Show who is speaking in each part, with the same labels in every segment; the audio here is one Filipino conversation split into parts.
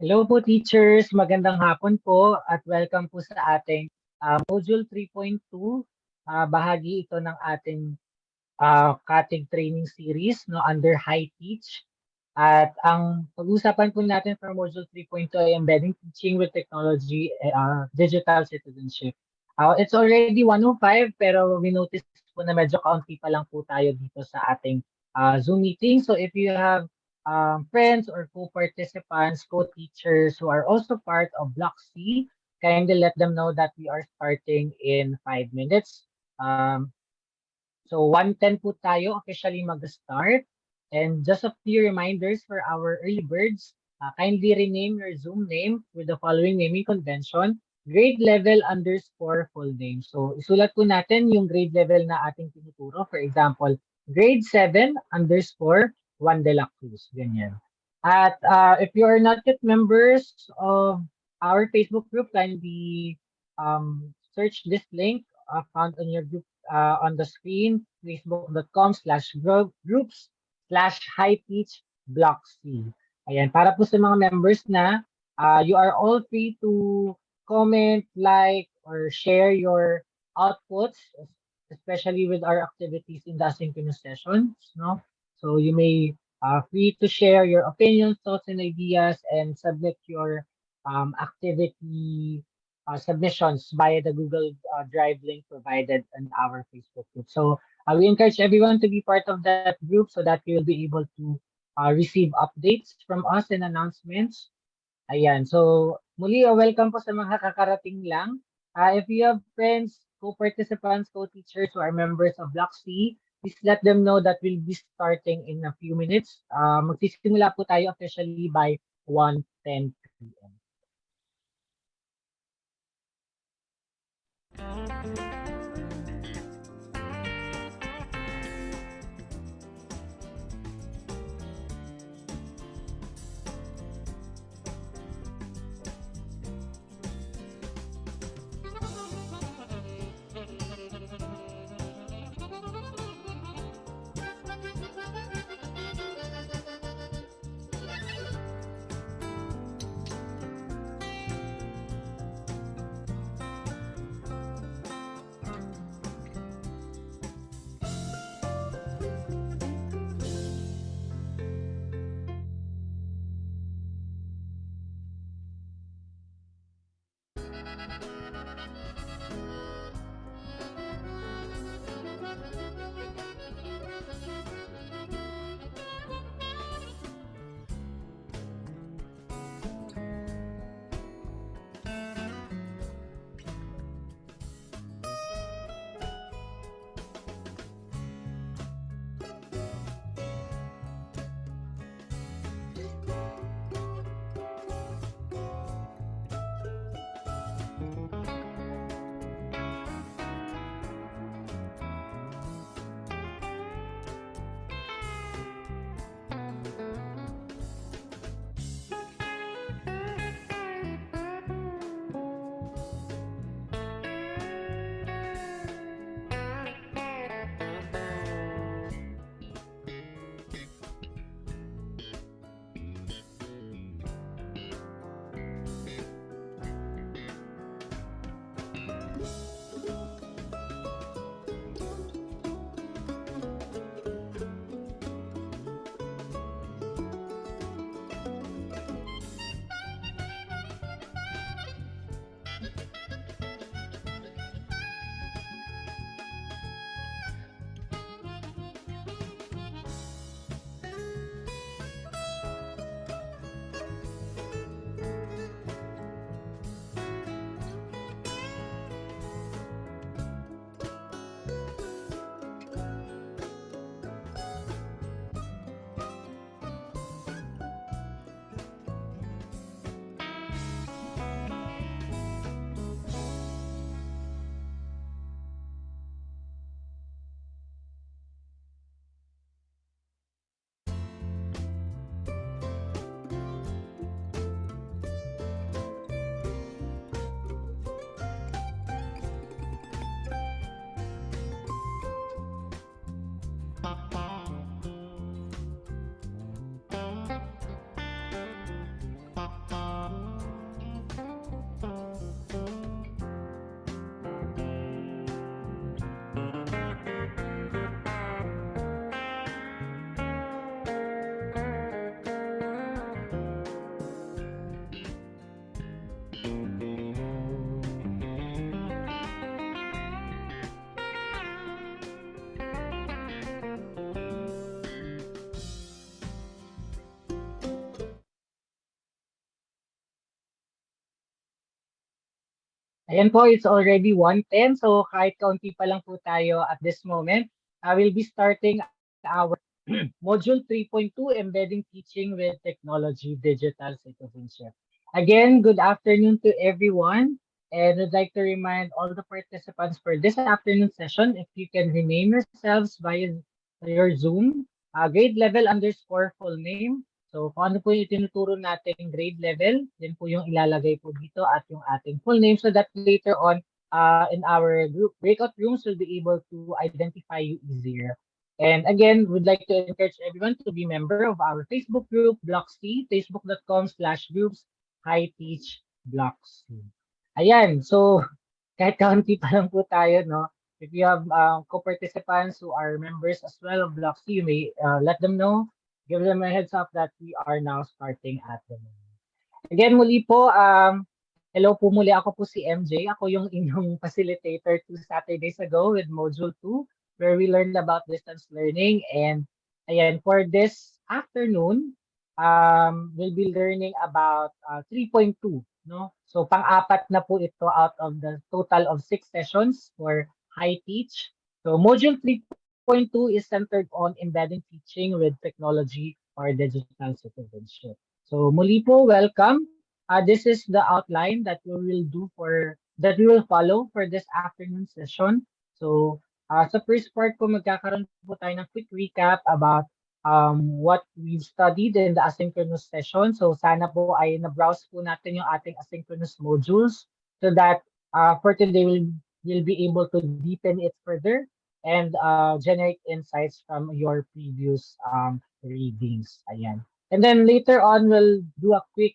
Speaker 1: Hello po teachers, magandang hapon po at welcome po sa ating Module 3.2. Bahagi ito ng ating cutting training series no, under High Teach. At ang pag-uusapan po natin for Module 3.2 ay Embedding Teaching with Technology, Digital Citizenship. It's already 1:05 pero we noticed po na medyo kaunti pa lang po tayo dito sa ating Zoom meeting. So if you have friends or co-participants, co-teachers who are also part of Block C, kindly let them know that we are starting in 5 minutes. So 1:10 po tayo officially mag-start. And just a few reminders for our early birds. Kindly rename your Zoom name with the following naming convention. Grade level underscore full name. So isulat po natin yung grade level na ating tinuturo. For example, grade 7 underscore Juan de la Cruz. Ganyan. At if you are not yet members of our Facebook group, kindly search this link found on your group on the screen, facebook.com/groups/highteachblockc. Ayan, para po sa mga members na, you are all free to comment, like, or share your outputs, especially with our activities in the asynchronous sessions, no? So you may free to share your opinions, thoughts, and ideas, and submit your activity submissions via the Google Drive link provided in our Facebook group. So we encourage everyone to be part of that group so that you will be able to receive updates from us and announcements. Ayan. So muli, welcome po sa mga kakarating lang. If you have friends, co-participants, co-teachers who are members of Block C, please let them know that we'll be starting in a few minutes. Magsisimula po tayo officially by 1:10 p.m. Ayan po, it's already 1:10. So kahit kaunti pa lang po tayo at this moment, I will be starting our Module 3.2, Embedding Teaching with Technology, Digital Citizenship. Again, good afternoon to everyone. And I'd like to remind all the participants for this afternoon session, if you can rename yourselves via your Zoom, grade level underscore full name. So kung ano po yung itinuturo natin grade level, yun po yung ilalagay po dito at yung ating full name so that later on in our group breakout rooms we'll be able to identify you easier. And again, we'd like to encourage everyone to be member of our Facebook group, Block C, facebook.com/groups, Hi Teach Block C. Ayan, so kahit kaunti pa lang po tayo, no? If you have co-participants who are members as well of Block C, you may let them know, give them a heads up that we are now starting at the moment. Again, muli po, hello po muli. Ako po si MJ. Ako yung inyong facilitator 2 Saturdays ago with Module 2 where we learned about distance learning. And ayan, for this afternoon, we'll be learning about 3.2. No? So pang-apat na po ito out of the total of 6 sessions for High Teach. So Module 3.2 is centered on embedding teaching with technology or digital citizenship. So muli po, welcome. This is the outline that we will follow for this afternoon session. So sa first part po magkakaroon po tayo ng quick recap about what we've studied in the asynchronous session. So sana po ay na-browse po natin yung ating asynchronous modules so that for today we'll be able to deepen it further and generate insights from your previous readings. Ayan. And then later on, we'll do a quick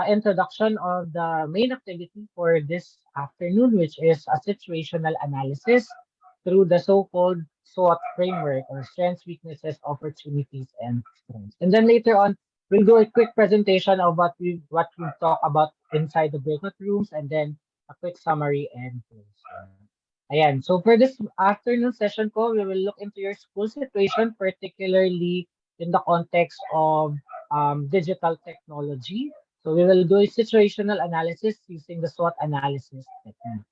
Speaker 1: introduction of the main activity for this afternoon, which is a situational analysis through the so-called SWOT framework or strengths, weaknesses, opportunities, and strengths. And then later on, we'll do a quick presentation of what we talk about inside the breakout rooms, and then a quick summary and close. Ayan. So for this afternoon session ko, we will look into your school situation, particularly in the context of digital technology. So we will do a situational analysis using the SWOT analysis technique.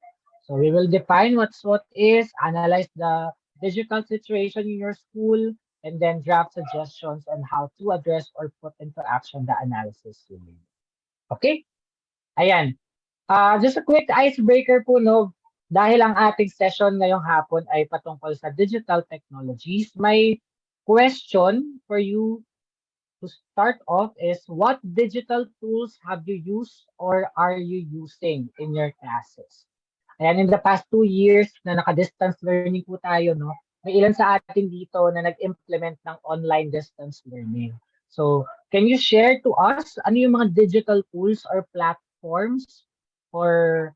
Speaker 1: So we will define what SWOT is, analyze the digital situation in your school, and then draft suggestions on how to address or put into action the analysis you made. Okay? Ayan. Just a quick icebreaker po, no? Dahil ang ating session ngayong hapon ay patungkol sa digital technologies, may question for you to start off is what digital tools have you used or are you using in your classes? Ayan, in the past 2 years na naka-distance learning po tayo, no? May ilan sa atin dito na nag-implement ng online distance learning. So, can you share to us ano yung mga digital tools or platforms or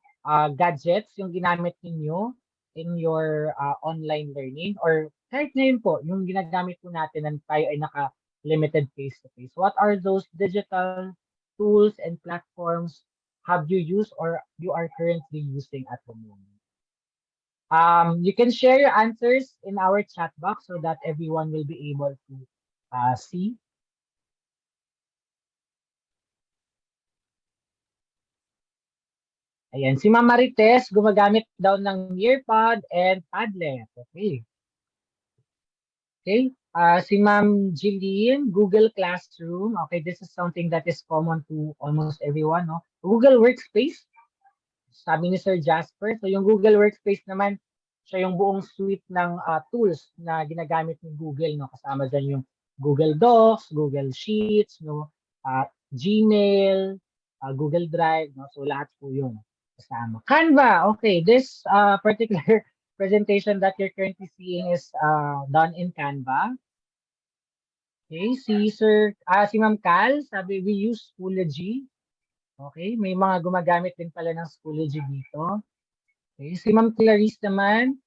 Speaker 1: gadgets yung ginamit ninyo in your online learning? Or kahit ngayon po, yung ginagamit po natin na tayo ay naka-limited face-to-face. What are those digital tools and platforms have you used or you are currently using at the moment? You can share your answers in our chat box so that everyone will be able to see. Ayan, si Ma'am Marites gumagamit daw ng Nearpod and Padlet. Okay. Okay. Si Ma'am Jillian, Google Classroom. Okay, this is something that is common to almost everyone, no? Google Workspace. Sabi ni Sir Jasper. So yung Google Workspace naman, siya yung buong suite ng tools na ginagamit ni Google, no? Kasama dyan yung Google Docs, Google Sheets, no? Gmail, Google Drive, no? So lahat po yun kasama. Canva, okay. This particular presentation that you're currently seeing is done in Canva. Okay, si Ma'am Cal, sabi we use Schoology. Okay, may mga gumagamit din pala ng Schoology dito. Okay, si Ma'am Clarice naman,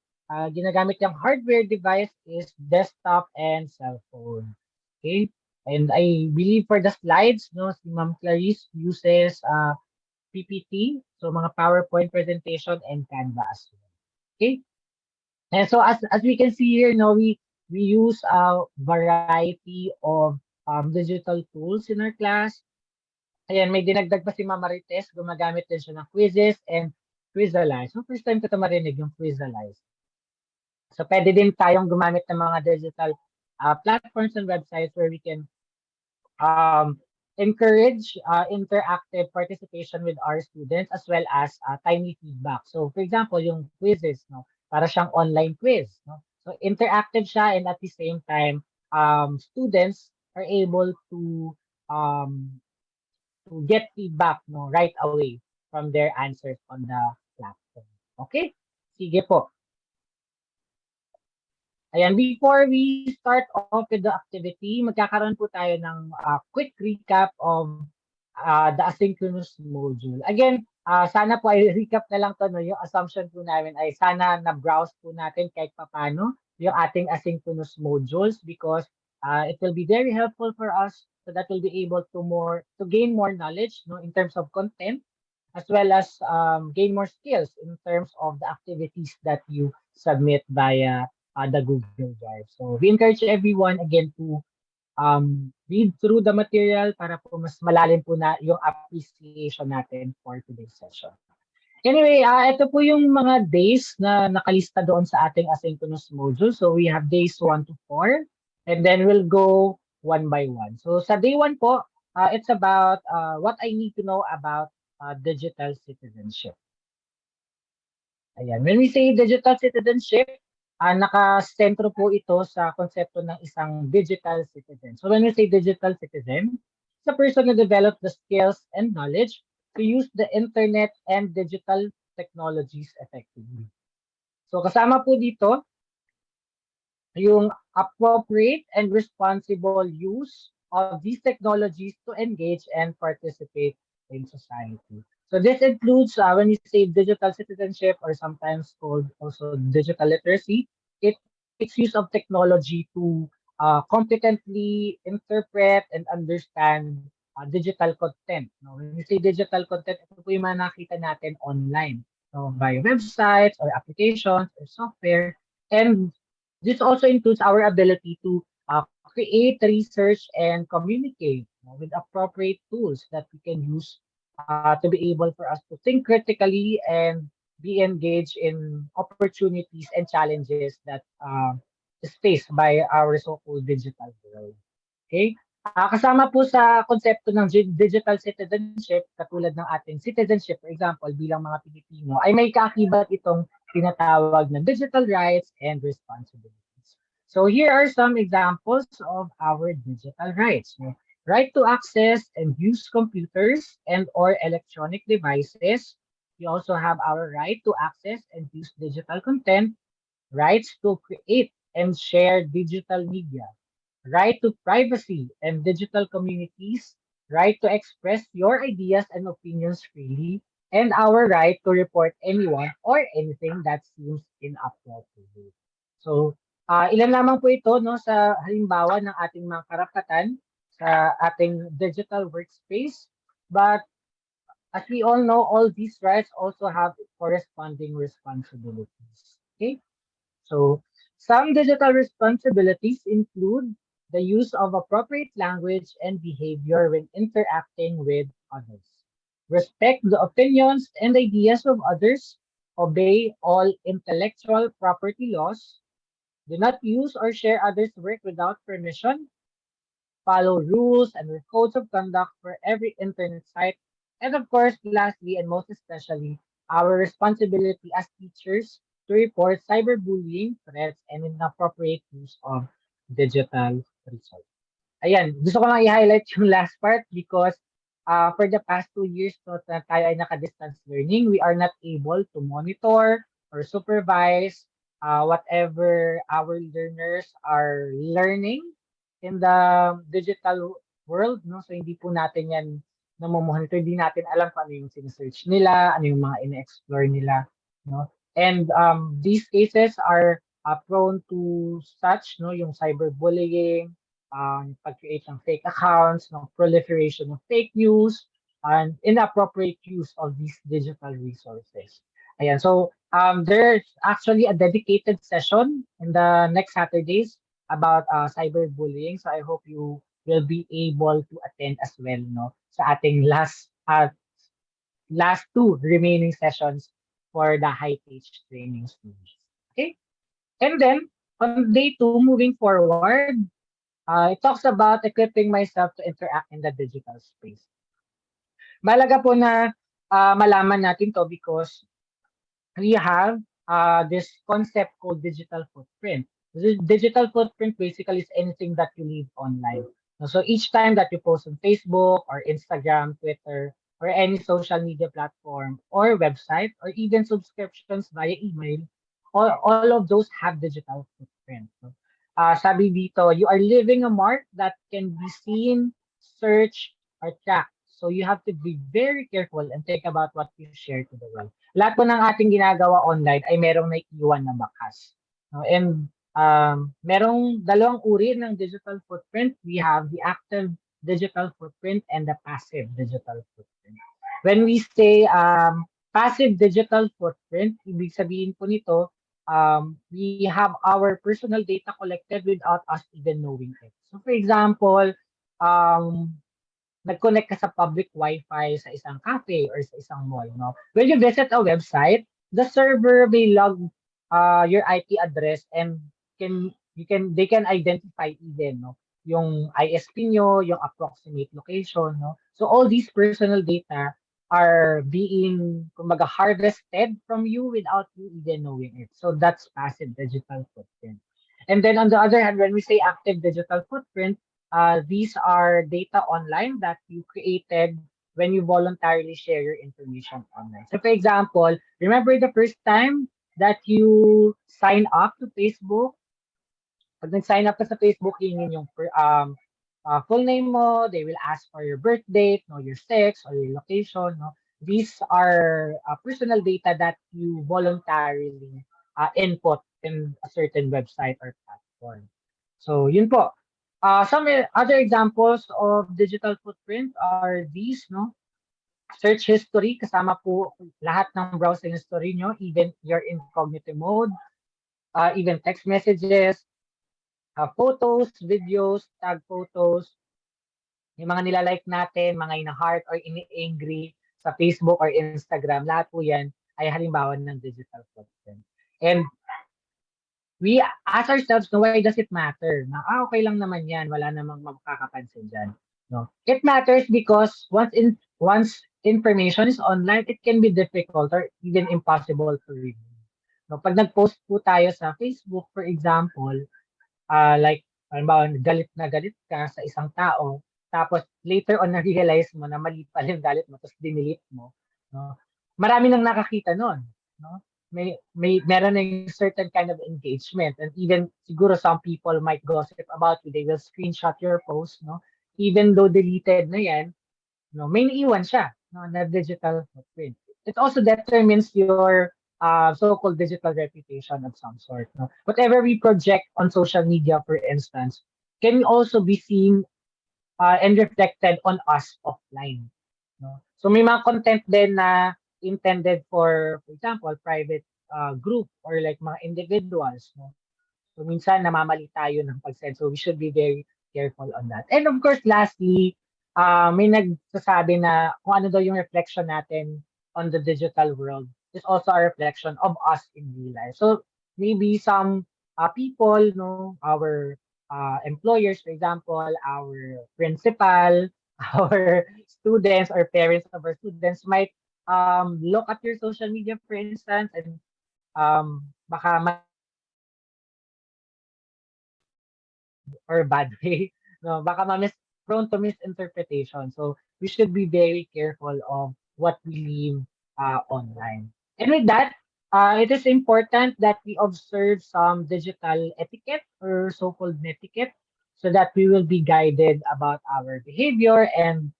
Speaker 1: ginagamit yung hardware device is desktop and cellphone. Okay, and I believe for the slides, no, si Ma'am Clarice uses PPT, so mga PowerPoint presentation and Canva as well. Okay, and so as we can see here, no, we use a variety of digital tools in our class. Ayan, may dinagdag pa si Ma'am Marites, gumagamit din siya ng quizzes and Quizalize. So, first time ko ito marinig yung Quizalize. So, pwede din tayong gumamit ng mga digital platforms and websites where we can um, encourage interactive participation with our students as well as timely feedback. So, for example, yung quizzes, no, para siyang online quiz. No? So, interactive siya and at the same time, students are able um, to get feedback no, right away from their answers on the platform. Okay? Sige po. Ayan, before we start off with the activity, magkakaroon po tayo ng quick recap of the asynchronous module. Again, sana po ay recap na lang to, no? Yung assumption po namin ay sana na-browse po natin kahit papano yung ating asynchronous modules because it will be very helpful for us so that we'll be able to gain more knowledge no, in terms of content as well as gain more skills in terms of the activities that you submit via the Google Drive. So we encourage everyone again to read through the material para po mas malalim po na yung appreciation natin for today's session. Anyway, ito po yung mga days na nakalista doon sa ating asynchronous module. So we have days 1 to 4 and then we'll go one by one. So sa day 1 po, it's about what I need to know about digital citizenship. Ayan. When we say digital citizenship, nakasentro po ito sa konsepto ng isang digital citizen. So when we say digital citizen, it's a person who develops the skills and knowledge to use the internet and digital technologies effectively. So kasama po dito yung appropriate and responsible use of these technologies to engage and participate in society. So this includes when we say digital citizenship or sometimes called also digital literacy, it makes use of technology to competently interpret and understand digital content. No? When we say digital content, ito po yung mga nakita natin online no? Via websites or applications or software. And this also includes our ability to create, research, and communicate with appropriate tools that we can use to be able for us to think critically and be engaged in opportunities and challenges that is faced by our so-called digital world. Okay? Kasama po sa konsepto ng digital citizenship, katulad ng ating citizenship, for example, bilang mga Pilipino, ay may kaakibat itong tinatawag na digital rights and responsibilities. So here are some examples of our digital rights. Right to access and use computers and or electronic devices. We also have our right to access and use digital content, rights to create and share digital media, right to privacy and digital communities, right to express your ideas and opinions freely, and our right to report anyone or anything that seems inappropriate. So, ilan lamang po ito no, sa halimbawa ng ating mga karapatan sa ating digital workspace. But as we all know, all these rights also have corresponding responsibilities. Okay? So, some digital responsibilities include the use of appropriate language and behavior when interacting with others. Respect the opinions and ideas of others. Obey all intellectual property laws. Do not use or share others' work without permission. Follow rules and codes of conduct for every internet site. And of course, lastly and most especially, our responsibility as teachers to report cyberbullying, threats, and inappropriate use of digital resources. Ayan, gusto ko lang i-highlight yung last part because for the past 2 years na tayo ay naka-distance learning, we are not able to monitor or supervise whatever our learners are learning in the digital world. No? So hindi po natin yan namomonitor, hindi natin alam kung ano yung sinesearch nila, ano yung mga ine-explore nila. No? And these cases are prone to such, no, yung cyberbullying, pag-create ng fake accounts, no, proliferation of fake news, and inappropriate use of these digital resources. Ayan, so there's actually a dedicated session in the next Saturdays about cyberbullying. So I hope you will be able to attend as well, no, sa ating last two remaining sessions for the high-page training series. Okay? And then, on day 2, moving forward, it talks about equipping myself to interact in the digital space. Malaga po na malaman natin to because we have this concept called digital footprint. The digital footprint basically is anything that you leave online. So each time that you post on Facebook or Instagram, Twitter, or any social media platform or website, or even subscriptions via email, all of those have digital footprint. No? Sabi dito, you are leaving a mark that can be seen, searched, or tracked. So you have to be very careful and think about what you share to the world. Lahat po ng ating ginagawa online ay merong naiiwan na bakas. No? And merong dalawang uri ng digital footprint. We have the active digital footprint and the passive digital footprint. When we say passive digital footprint, ibig sabihin po nito, we have our personal data collected without us even knowing it. So for example, um, nag-connect ka sa public Wi-Fi sa isang cafe or sa isang mall, no? When you visit a website, the server may log your IP address and they can identify even, no? Yung ISP nyo, yung approximate location, no? So all these personal data are being kumbaga harvested from you without you even knowing it. So that's passive digital footprint. And then on the other hand, when we say active digital footprint, these are data online that you created when you voluntarily share your information online. So for example, remember the first time that you sign up to Facebook? Pag nag-sign up ka sa Facebook, hingin yung full name mo, they will ask for your birth date, no, your sex, or your location. No? These are personal data that you voluntarily input in a certain website or platform. So yun po. Some other examples of digital footprint are these, no? Search history, kasama po lahat ng browsing history nyo, even your incognito mode, even text messages, photos, videos, tag photos, yung mga nilalike natin, mga ina-heart or ini-angry sa Facebook or Instagram, lahat po yan ay halimbawa ng digital footprint. And we ask ourselves, no, why does it matter? Na, okay lang naman yan, wala namang makakapansin dyan. No? It matters because once information is online, it can be difficult or even impossible to review. No, pag nag-post po tayo sa Facebook, for example, like, halimbawa, galit na galit ka sa isang tao, tapos later on na-realize mo na mali pala yung galit mo, tapos dinelete mo. No? Marami nang nakakita nun. No? Meron ng certain kind of engagement, and even siguro some people might gossip about you. They will screenshot your post, no? Even though deleted na yan, no, may naiwan siya, no, na digital footprint. It also determines your so-called digital reputation of some sort. No? Whatever we project on social media, for instance, can also be seen and reflected on us offline. No? So may mga content din na intended for example, private group or like mga individuals. No? So minsan namamali tayo ng pag-send. So we should be very careful on that. And of course, lastly, may nagsasabi na kung ano daw yung reflection natin on the digital world is also a reflection of us in real life. So maybe some people, no, our employers, for example, our principal, our students or parents of our students might look at your social media, for instance, and baka or bad way. No, baka prone to misinterpretation. So we should be very careful of what we leave online. And with that, it is important that we observe some digital etiquette or so-called netiquette so that we will be guided about our behavior and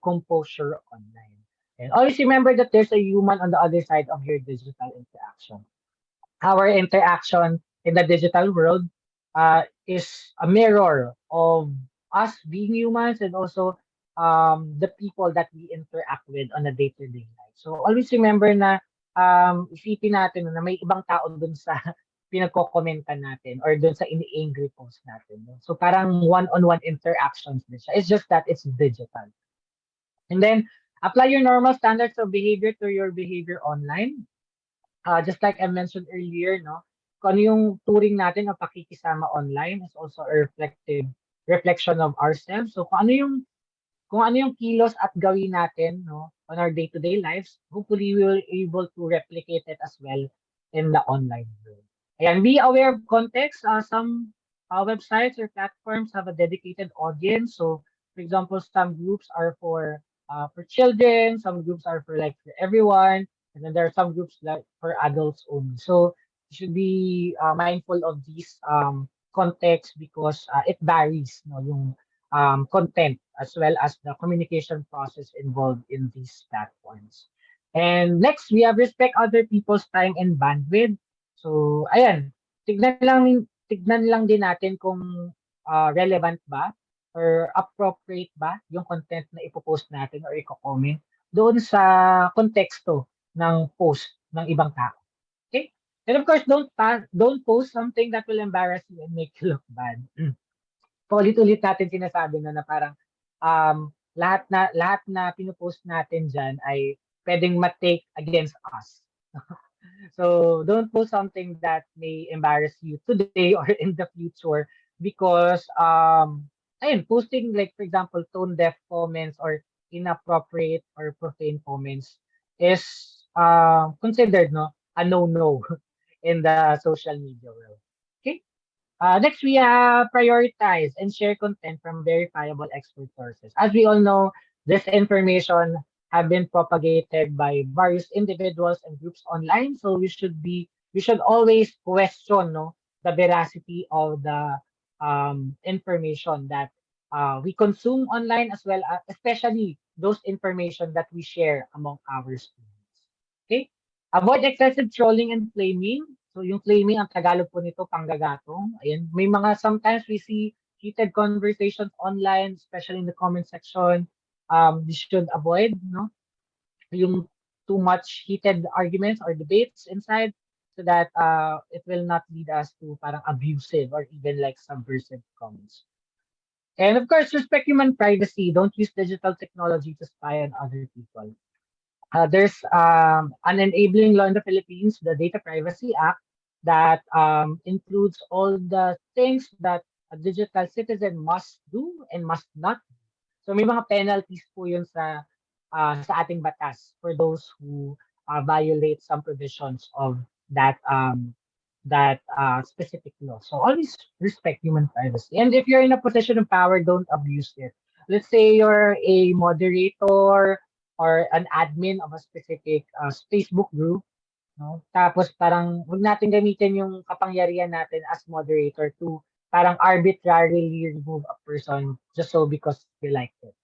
Speaker 1: composure online. And always remember that there's a human on the other side of your digital interaction. Our interaction in the digital world is a mirror of us being humans and also the people that we interact with on a day-to-day life. So always remember na isipin natin na may ibang tao dun sa pinagko-commentan natin or dun sa ini-angry post natin. No? So parang one-on-one interactions din siya. It's just that it's digital. And then, apply your normal standards of behavior to your behavior online. just like I mentioned earlier, no, kung ano yung turing natin o pakikisama online is also a reflection of ourselves. So kung ano yung kilos at gawin natin, no, on our day-to-day lives, hopefully we will able to replicate it as well in the online world. And be aware of context. Some websites or platforms have a dedicated audience. So, for example, some groups are for children, some groups are for like for everyone, and then there are some groups like for adults only. So, you should be mindful of these context because it varies, no, yung content as well as the communication process involved in these platforms. And next, we have respect other people's time and bandwidth. So, ayan, tignan lang din natin kung relevant ba or appropriate ba yung content na ipopost natin or i-comment doon sa konteksto ng post ng ibang tao. Okay? And of course, don't post something that will embarrass you and make you look bad. Paulit-ulit natin sinasabi na parang lahat na pino-post natin diyan ay pwedeng ma-take against us. So don't post something that may embarrass you today or in the future because ayun, posting like for example tone deaf comments or inappropriate or profane comments is considered no a no in the social media world. Okay? Next, we prioritize and share content from verifiable expert sources. As we all know, this information have been propagated by various individuals and groups online. So we should always question no the veracity of the information that we consume online as well, especially those information that we share among our students. Okay? Avoid excessive trolling and flaming. So yung claiming, ang Tagalog po nito, panggagatong. Ayan, may mga sometimes we see heated conversations online, especially in the comment section. We should avoid, no, yung too much heated arguments or debates inside so that it will not lead us to parang abusive or even like subversive comments. And of course, respect human privacy. Don't use digital technology to spy on other people. There's an enabling law in the Philippines, the Data Privacy Act, that includes all the things that a digital citizen must do and must not do. So may mga penalties po yun sa ating batas for those who violate some provisions of that specific law. So always respect human privacy. And if you're in a position of power, don't abuse it. Let's say you're a moderator or an admin of a specific Facebook group, no? Tapos parang wag natin gamitin yung kapangyarihan natin as moderator to parang arbitrarily remove a person just so because we like it.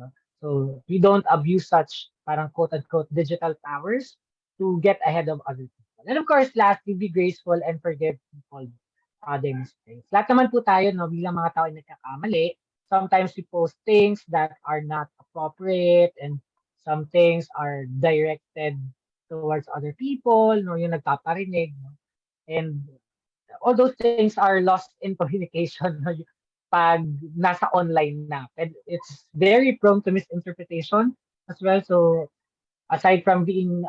Speaker 1: No? So we don't abuse such parang quote unquote digital powers to get ahead of other people. And of course, lastly, be graceful and forgive people their mistakes. Lahat naman po tayo, no, bilang mga tao ay nagkakamali. Sometimes we post things that are not appropriate and some things are directed towards other people, no, yung nagpaparinig, no? And all those things are lost in communication no, pag nasa online na. And it's very prone to misinterpretation as well. So aside from being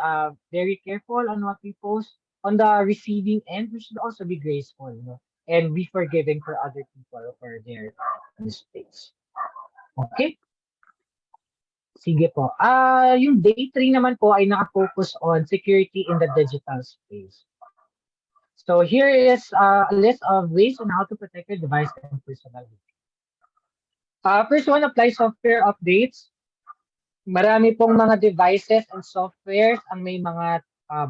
Speaker 1: very careful on what we post, on the receiving end, we should also be graceful, no? And be forgiving for other people for their mistakes. Okay? Sige po. Yung day 3 naman po ay naka-focus on security in the digital space. So here is a list of ways on how to protect your device and personal data. First one, apply software updates. Marami pong mga devices and softwares ang may mga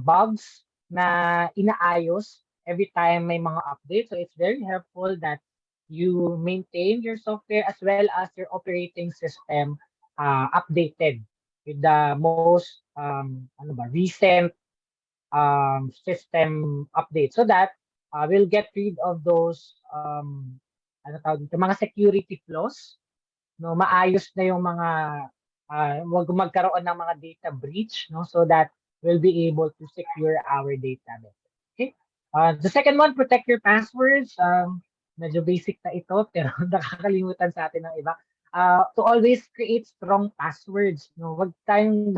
Speaker 1: bugs na inaayos every time may mga updates. So it's very helpful that you maintain your software as well as your operating system updated with the most recent system update so that we'll get rid of those mga security flaws, no, maayos na yung mga wag magkaroon ng mga data breach, no, so that we'll be able to secure our data better. Okay? The second one, protect your passwords. Medyo basic na ito pero nakakalimutan sa atin ng iba. To always create strong passwords, no. Wag tayong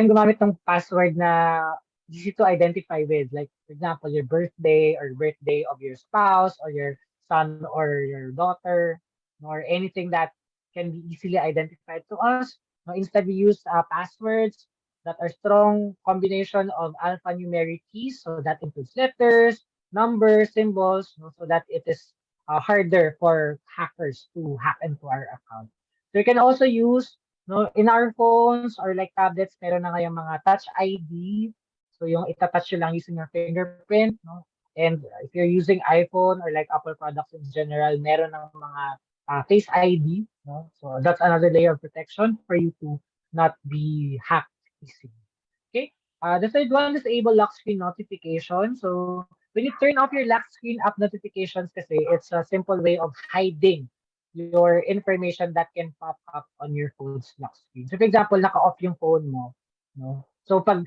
Speaker 1: gumamit ng password na easy to identify with. Like, for example, your birthday or birthday of your spouse or your son or your daughter, or anything that can be easily identified to us. No, instead, we use passwords that are strong combination of alphanumeric keys. So that includes letters, numbers, symbols, no, so that it is harder for hackers to hack into our account. So you can also use, no, in our phones or like tablets, meron na ngayong mga touch ID. So yung itatouch nyo lang using your fingerprint, no? And if you're using iPhone or like Apple products in general, meron ng mga Face ID, no? So that's another layer of protection for you to not be hacked easily. Okay. The third one, disable lock screen notification. So when you turn off your lock screen app notifications kasi, it's a simple way of hiding your information that can pop up on your phone's lock screen. So for example, naka-off yung phone mo, no? So pag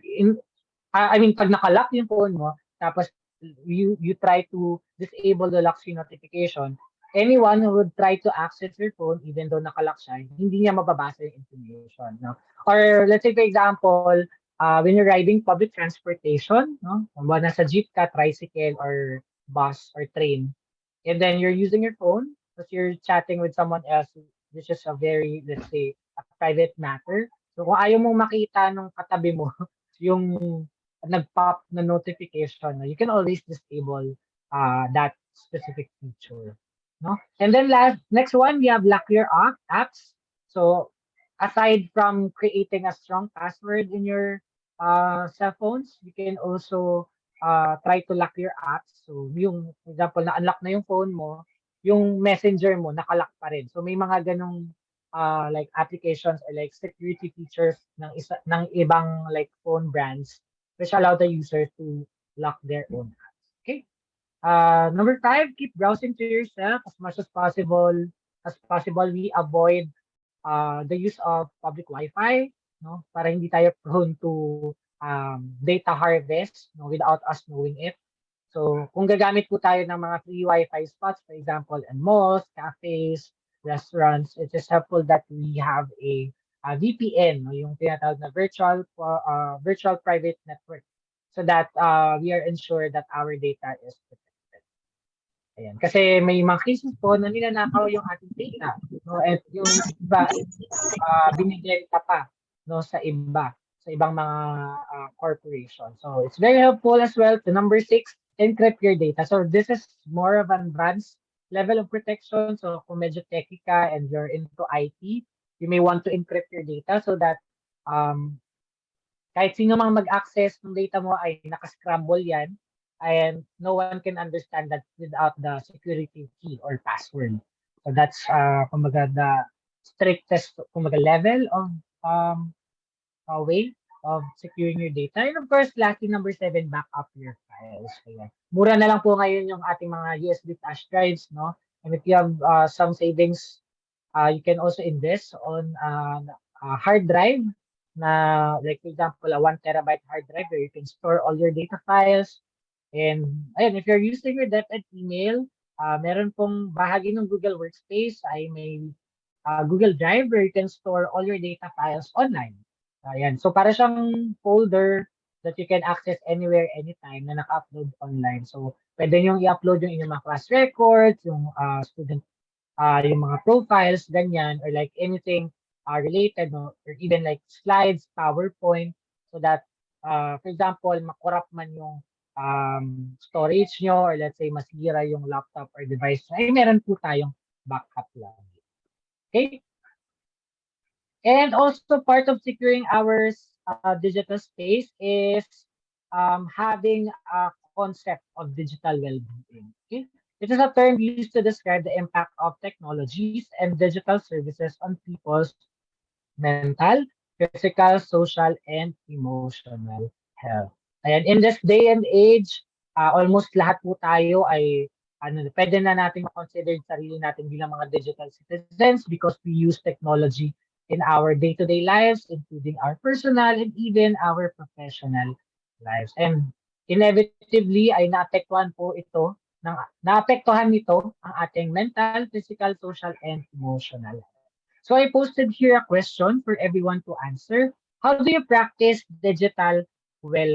Speaker 1: naka-lock yung phone mo, tapos you try to disable the lock screen notification, anyone who would try to access your phone, even though naka-lock siya, hindi niya mababasa yung information, no? Or let's say, for example, when you're riding public transportation, no? Kung nasa jeep ka, tricycle, or bus, or train, and then you're using your phone because you're chatting with someone else, which is a very, let's say, a private matter. So kung ayaw mong makita nung katabi mo, yung nag-pop na notification, no, you can always disable that specific feature. No? And then next one, we have lock your apps. So aside from creating a strong password in your cell phones, you can also try to lock your apps. So yung, for example, na-unlock na yung phone mo, yung messenger mo, nakalock pa rin. So may mga ganong like applications or like security features ng ibang like phone brands which allow the user to lock their own apps. Okay. Number five, keep browsing to yourself as much as possible. As possible, we avoid the use of public Wi-Fi, no, para hindi tayo prone to data harvest, no, without us knowing it. So, kung gagamit po tayo ng mga free Wi-Fi spots, for example, in malls, cafes, restaurants, it is helpful that we have a VPN, no, yung tinatawag na virtual private network, so that we are ensured that our data is protected. Ayan. Kasi may mga cases po na ninanakaw yung ating data, no, at yung iba binibenta pa, no, sa ibang mga corporation. So it's very helpful as well to number 6, encrypt your data. So this is more of an advanced level of protection. So kung medyo techy ka and you're into IT, you may want to encrypt your data so that kahit sino mang mag-access ng data mo ay nakascramble yan, and no one can understand that without the security key or password. So that's kumbaga the strictest kumbaga level of way of securing your data. And of course, lastly, number 7, back up your files. Kaya, mura na lang po ngayon yung ating mga USB flash drives, no? And if you have some savings, you can also invest on a hard drive na, like for example, a 1 terabyte hard drive where you can store all your data files. And ayun, if you're using your DepEd email, meron pong bahagi ng Google Workspace ay may Google Drive where you can store all your data files online. Ayan. So para siyang folder that you can access anywhere, anytime na naka-upload online. So pwede nyo i-upload yung inyong mga class records, yung student, yung mga profiles, ganyan, or like anything related, no? Or even like slides, PowerPoint, so that, for example, makorrupt man yung storage nyo, or let's say masira yung laptop or device, ay meron po tayong backup lang. Okay? And also part of securing our digital space is having a concept of digital well-being. Okay? It is a term used to describe the impact of technologies and digital services on people's mental, physical, social, and emotional health. Ayan, in this day and age, almost lahat po tayo ay pwede na natin consider sarili natin bilang mga digital citizens because we use technology in our day-to-day lives, including our personal and even our professional lives. And inevitably ay naapektuhan nito ang ating mental, physical, social, and emotional. So I posted here a question for everyone to answer. How do you practice digital well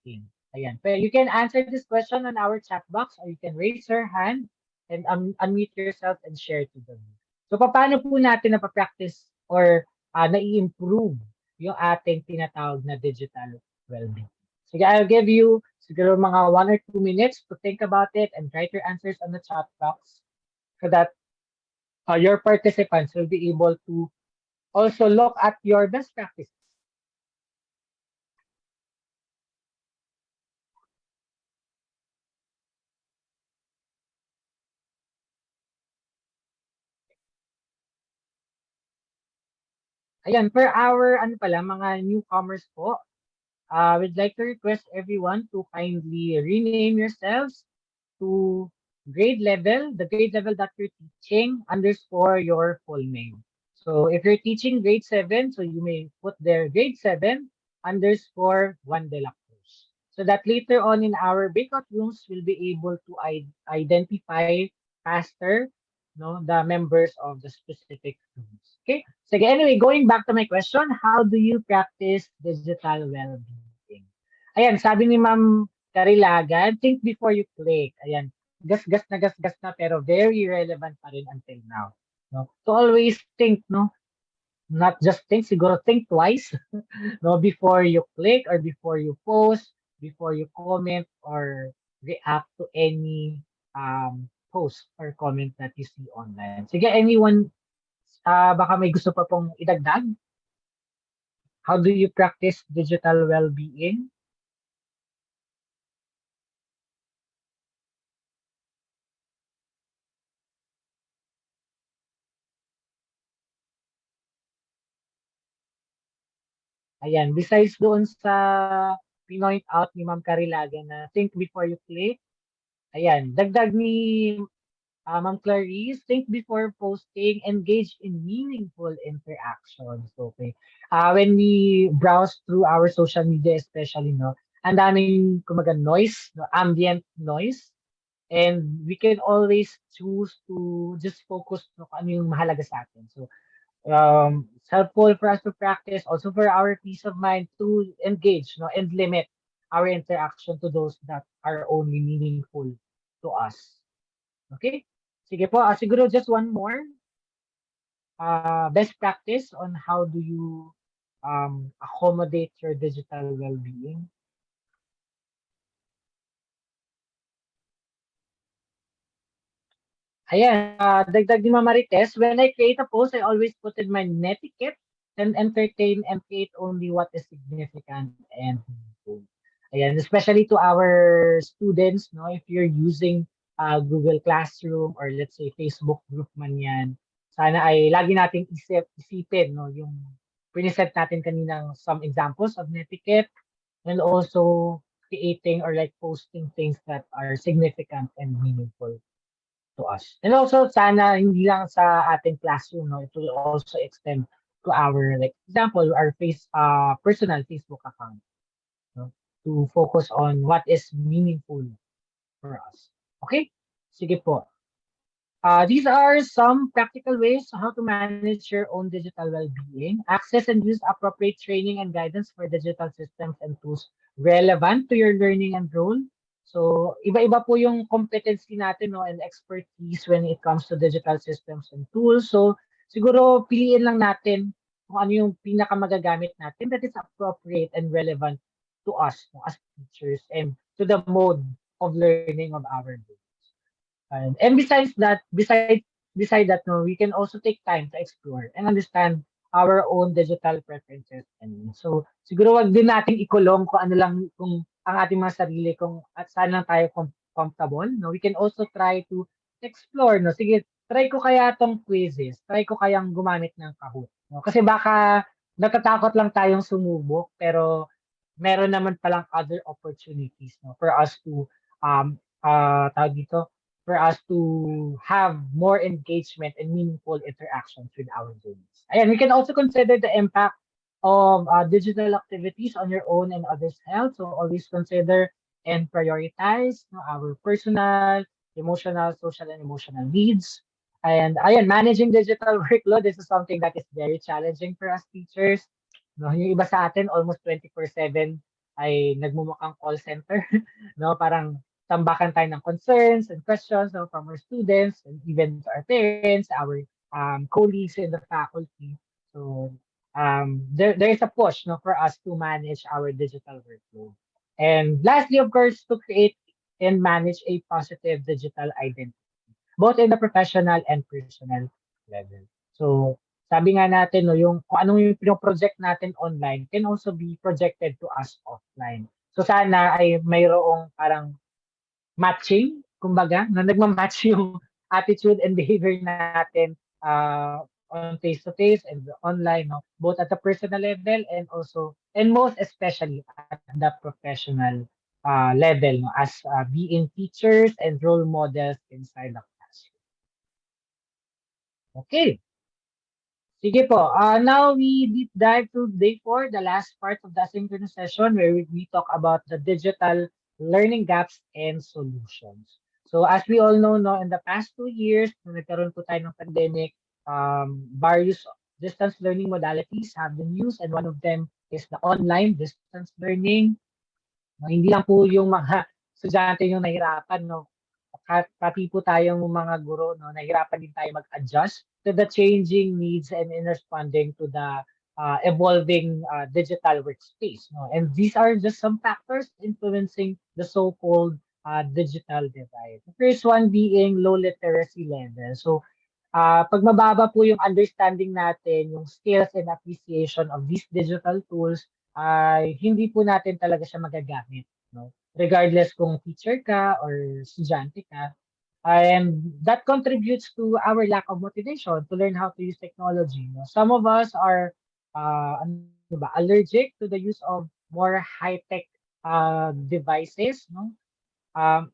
Speaker 1: being? Ayan. Pero you can answer this question on our chat box or you can raise your hand and unmute yourself and share to the group. So, paano po natin napapractice or nai-improve yung ating tinatawag na digital well-being? Sige, I'll give you siguro mga 1 or 2 minutes to think about it and write your answers on the chat box so that your participants will be able to also look at your best practices. Ayan, per hour, ano pala, mga newcomers po, we'd like to request everyone to kindly rename yourselves to the grade level that you're teaching underscore your full name. So if you're teaching grade 7, so you may put there grade 7 underscore Juan de la Cruz. So that later on in our breakout rooms, we'll be able to identify faster the members of the specific rooms. Okay? So anyway, going back to my question, how do you practice digital well-being? Ayan, sabi ni Ma'am Karilagan, think before you click. Ayan, gas-gas na pero very relevant pa rin until now. No? To always think, no? Not just think, siguro think twice no, before you click or before you post, before you comment or react to any post or comment that you see online. Sige, anyone, baka may gusto pa pong idagdag? How do you practice digital well-being? Ayan, besides doon sa pinoint out ni Ma'am Carilaga na think before you click, ayan, dagdag ni Ma'am Clarice, think before posting, engage in meaningful interactions. Okay. When we browse through our social media especially, no, ang daming kumaga noise, no, ambient noise. And we can always choose to just focus no, kung ano yung mahalaga sa atin. So, it's helpful for us to practice, also for our peace of mind to engage no, and limit our interaction to those that are only meaningful to us. Okay? Sige po, siguro just one more best practice on how do you accommodate your digital well-being. Ayan, dagdag ni Mama Marites, when I create a post, I always put in my netiquette and entertain and create only what is significant and meaningful. Ayan, especially to our students, no, if you're using Google Classroom or let's say Facebook group man yan, sana ay lagi nating isipin, no, yung piniset natin kaninang some examples of netiquette and also creating or like posting things that are significant and meaningful to us. And also, sana hindi lang sa ating classroom, no, it will also extend to our, like, example, our personal Facebook account, no, to focus on what is meaningful for us. Okay? Sige po. These are some practical ways on how to manage your own digital well-being. Access and use appropriate training and guidance for digital systems and tools relevant to your learning and role. So, iba-iba po yung competency natin no, and expertise when it comes to digital systems and tools. So, siguro piliin lang natin kung ano yung pinakamagagamit natin that is appropriate and relevant to us no, as teachers and to the mode of learning of our learners. And beside that, no, we can also take time to explore and understand our own digital preferences. And so, siguro wag din nating ikulong kung ano lang, kung ang ating mga sarili, kung at saan lang tayo comfortable. No? We can also try to explore. No? Sige, try ko kaya tong quizzes. Try ko kayang gumamit ng Kahoot. No? Kasi baka natatakot lang tayong sumubok, pero meron naman palang other opportunities no, for us to tawag dito, for us to have more engagement and meaningful interactions with our students. Ayan, we can also consider the impact of digital activities on your own and others' health. So always consider and prioritize no, our personal, emotional, social, and emotional needs. And ayan, managing digital workload, this is something that is very challenging for us teachers. No, yung iba sa atin, almost 24/7 ay nagmumukhang call center, no? Parang tambakan tayo ng concerns and questions, no, from our students and even to our parents, our colleagues in the faculty. So there is a push, no, for us to manage our digital workload. And lastly, of course, to create and manage a positive digital identity, both in the professional and personal level. So, sabi nga natin, no, yung kung anong yung pinoproject natin online can also be projected to us offline. So, sana ay mayroong parang matching, kumbaga, na nagmamatch yung attitude and behavior natin on face-to-face and online, no? Both at the personal level and also, and most especially at the professional level, no? As being teachers and role models inside the classroom. Okay. Sige po. Now we deep dive to day 4, the last part of the asynchronous session where we talk about the digital learning gaps and solutions. So as we all know, no, in the past 2 years, nung nagkaroon po tayo ng pandemic, various distance learning modalities have been used, and one of them is the online distance learning. No, hindi lang po yung mga estudyante yung nahirapan, no. Pati po tayong mga guro, no, nahirapan din tayo mag-adjust to the changing needs and in responding to the evolving digital workspace. No? And these are just some factors influencing the so-called digital divide. The first one being low literacy level. So, pag mababa po yung understanding natin, yung skills and appreciation of these digital tools, ay hindi po natin talaga siya magagamit. No? Regardless kung teacher ka or estudyante ka. And that contributes to our lack of motivation to learn how to use technology. No? Some of us are ano ba, allergic to the use of more high-tech devices. No?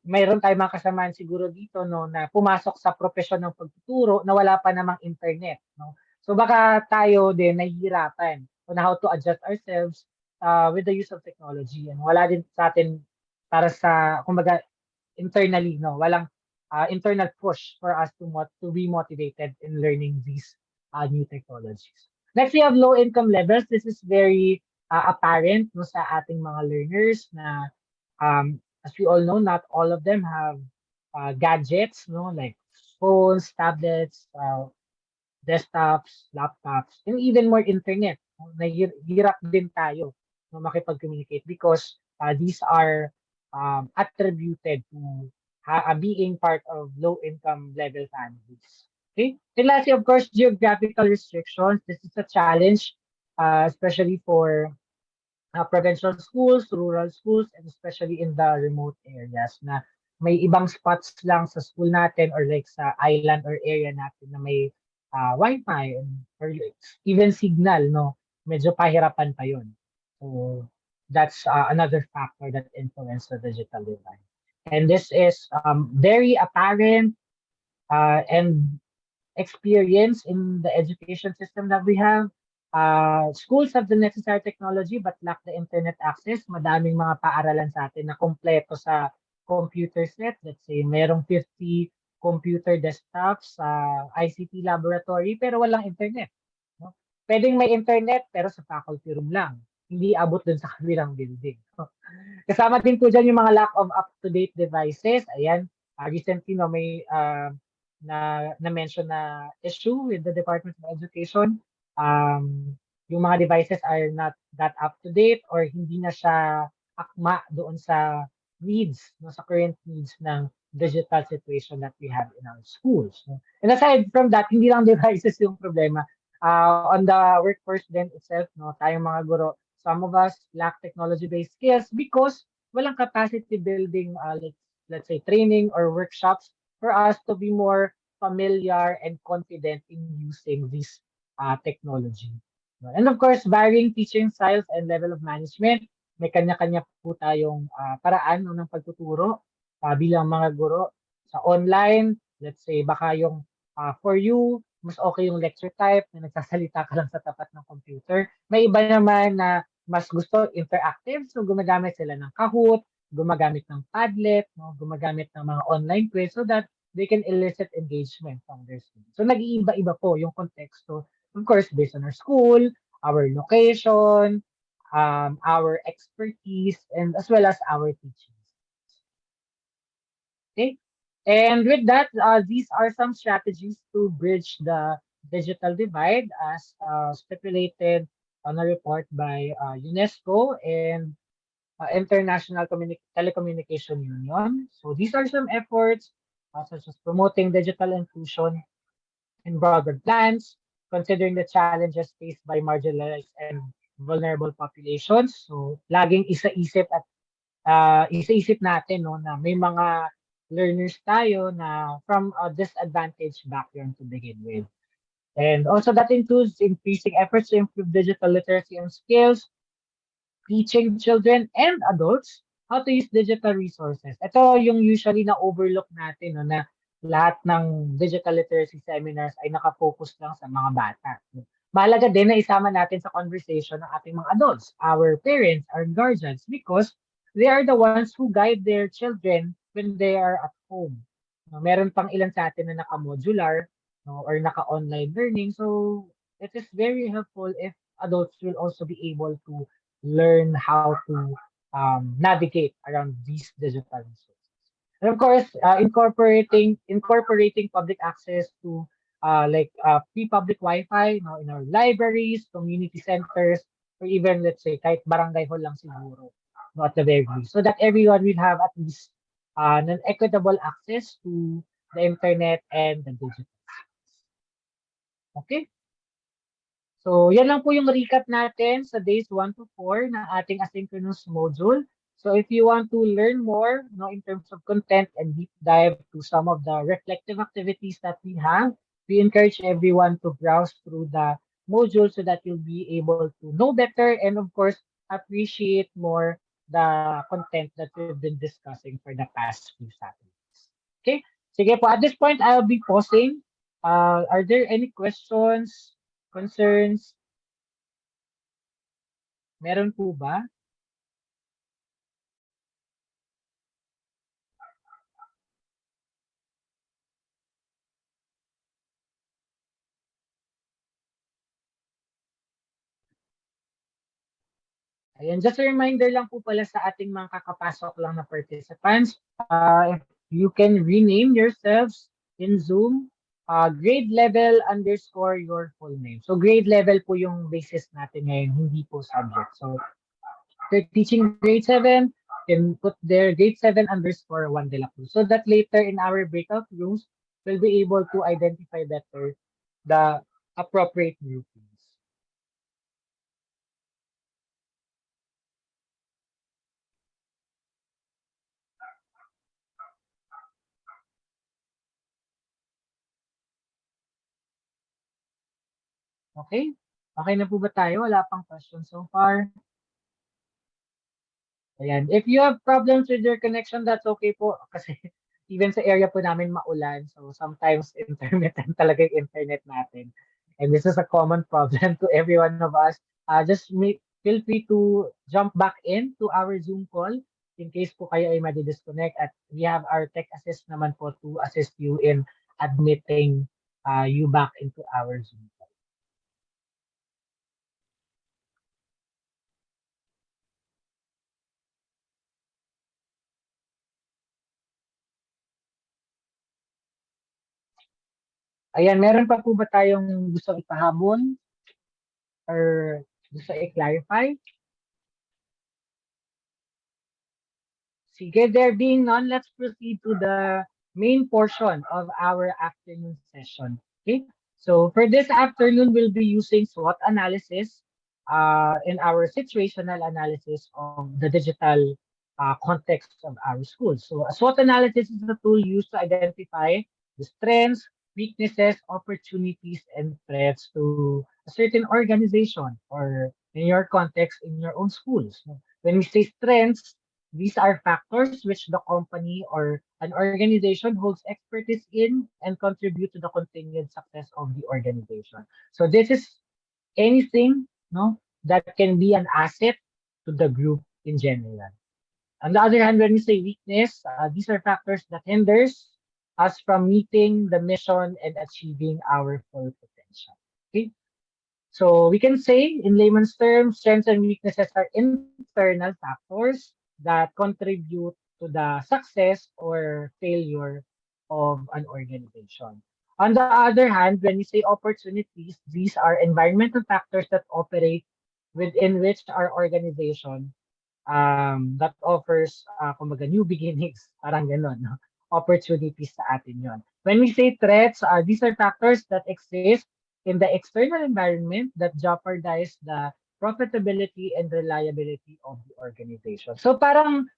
Speaker 1: Mayroon tayong mga kasamaan siguro dito, no, na pumasok sa propesyon ng pagtuturo na wala pa namang internet, no. So baka tayo din nahihirapan on how to adjust ourselves with the use of technology, and wala din sa atin para sa kumbaga internally, no, walang internal push for us to be motivated in learning these new technologies. Next, we have low income levels. This is very apparent, no, sa ating mga learners na as we all know, not all of them have gadgets, no, like phones, tablets, desktops, laptops, and even more internet. No? Nahihirap din tayo, no, makipag-communicate because these are attributed to being part of low-income level families. Okay? And lastly, of course, geographical restrictions. This is a challenge, especially for provincial schools, rural schools, and especially in the remote areas na may ibang spots lang sa school natin or like sa island or area natin na may Wi-Fi or even signal, no? Medyo pahirapan pa yun. So that's another factor that influences the digital divide. And this is very apparent and experience in the education system that we have. Schools have the necessary technology but lack the internet access. Madaming mga paaralan sa atin na kompleto sa computer set. Let's say, merong 50 computer desktops sa ICT laboratory pero walang internet. No? Pwedeng may internet pero sa faculty room lang. Hindi abot dun sa kabilang building. Kasama din po dyan yung mga lack of up-to-date devices. Ayan, recently no, may na-mention na issue with the Department of Education. Yung mga devices are not that up-to-date or hindi na siya akma doon sa needs, no, sa current needs ng digital situation that we have in our schools. No? And aside from that, hindi lang devices yung problema. On the workforce then itself, no, tayong mga guro, some of us lack technology-based skills because walang capacity building, like, let's say, training or workshops for us to be more familiar and confident in using this technology. And of course, varying teaching styles and level of management. May kanya-kanya po tayong paraan ng pagtuturo bilang mga guro. Sa online, let's say, baka yung for you, mas okay yung lecture type na nagsasalita ka lang sa tapat ng computer. May iba naman na mas gusto interactive, so gumagamit sila ng Kahoot, gumagamit ng Padlet, no? Gumagamit ng mga online quiz so that they can elicit engagement from their students. So nag-iiba-iba po yung konteksto, of course, based on our school, our location, our expertise, and as well as our teachings. Okay. And with that, these are some strategies to bridge the digital divide as stipulated on a report by UNESCO and International Telecommunication Union. So these are some efforts such as promoting digital inclusion in broadband plans, considering the challenges faced by marginalized and vulnerable populations. So laging isa-isip at isa-isip natin no na may mga learners tayo na from a disadvantaged background to begin with. And also that includes increasing efforts to improve digital literacy and skills, teaching children and adults how to use digital resources. Ito yung usually na overlook natin no, na lahat ng digital literacy seminars ay nakafocus lang sa mga bata. Mahalaga din na isama natin sa conversation ng ating mga adults, our parents, our guardians, because they are the ones who guide their children when they are at home. No, meron pang ilan sa atin na naka-modular no, or naka-online learning. So it is very helpful if adults will also be able to learn how to navigate around these digital resources. And of course, incorporating public access to free public Wi-Fi no, in our libraries, community centers, or even let's say kahit barangay hall lang siguro no, at the very least, so that everyone will have at least an equitable access to the internet and the digital. Okay? So, yan lang po yung recap natin sa days 1 to 4 ng ating asynchronous module. So, if you want to learn more no, in terms of content and deep dive to some of the reflective activities that we have, we encourage everyone to browse through the module so that you'll be able to know better and, of course, appreciate more the content that we've been discussing for the past few Saturdays. Okay? Sige po, at this point, I'll be pausing. Are there any questions? Concerns? Meron po ba? Ayan, just a reminder lang po pala sa ating mga kakapasok lang na participants, if you can rename yourselves in Zoom, grade level underscore your full name. So grade level po yung basis natin ngayon, hindi po subject. So if they're teaching grade 7, can put their grade 7 underscore 1 de la Cruz. So that later in our breakout rooms, we'll be able to identify better the appropriate groupings. Okay? Okay na po ba tayo? Wala pang question so far. Ayan. If you have problems with your connection, that's okay po. Kasi even sa area po namin maulan. So sometimes intermittent talaga yung internet natin. And this is a common problem to every one of us. Feel free to jump back in to our Zoom call in case po kayo ay madi-disconnect. At we have our tech assist naman po to assist you in admitting you back into our Zoom call. Ayan, meron pa po ba tayong gusto ipahabol or gusto i-clarify? Sige, there being none, let's proceed to the main portion of our afternoon session. Okay, so for this afternoon, we'll be using SWOT analysis in our situational analysis of the digital context of our schools. So a SWOT analysis is a tool used to identify the strengths, weaknesses, opportunities, and threats to a certain organization or in your context in your own schools. When we say strengths, these are factors which the company or an organization holds expertise in and contribute to the continued success of the organization. So this is anything no that can be an asset to the group in general. On the other hand, when we say weakness, these are factors that hinders us from meeting the mission and achieving our full potential. Okay? So we can say, in layman's terms, strengths and weaknesses are internal factors that contribute to the success or failure of an organization. On the other hand, when we say opportunities, these are environmental factors that operate within which our organization that offers, kumbaga, new beginnings, parang ganon, no? Opportunities sa atin yon. When we say threats, these are factors that exist in the external environment that jeopardize the profitability and reliability of the organization. So parang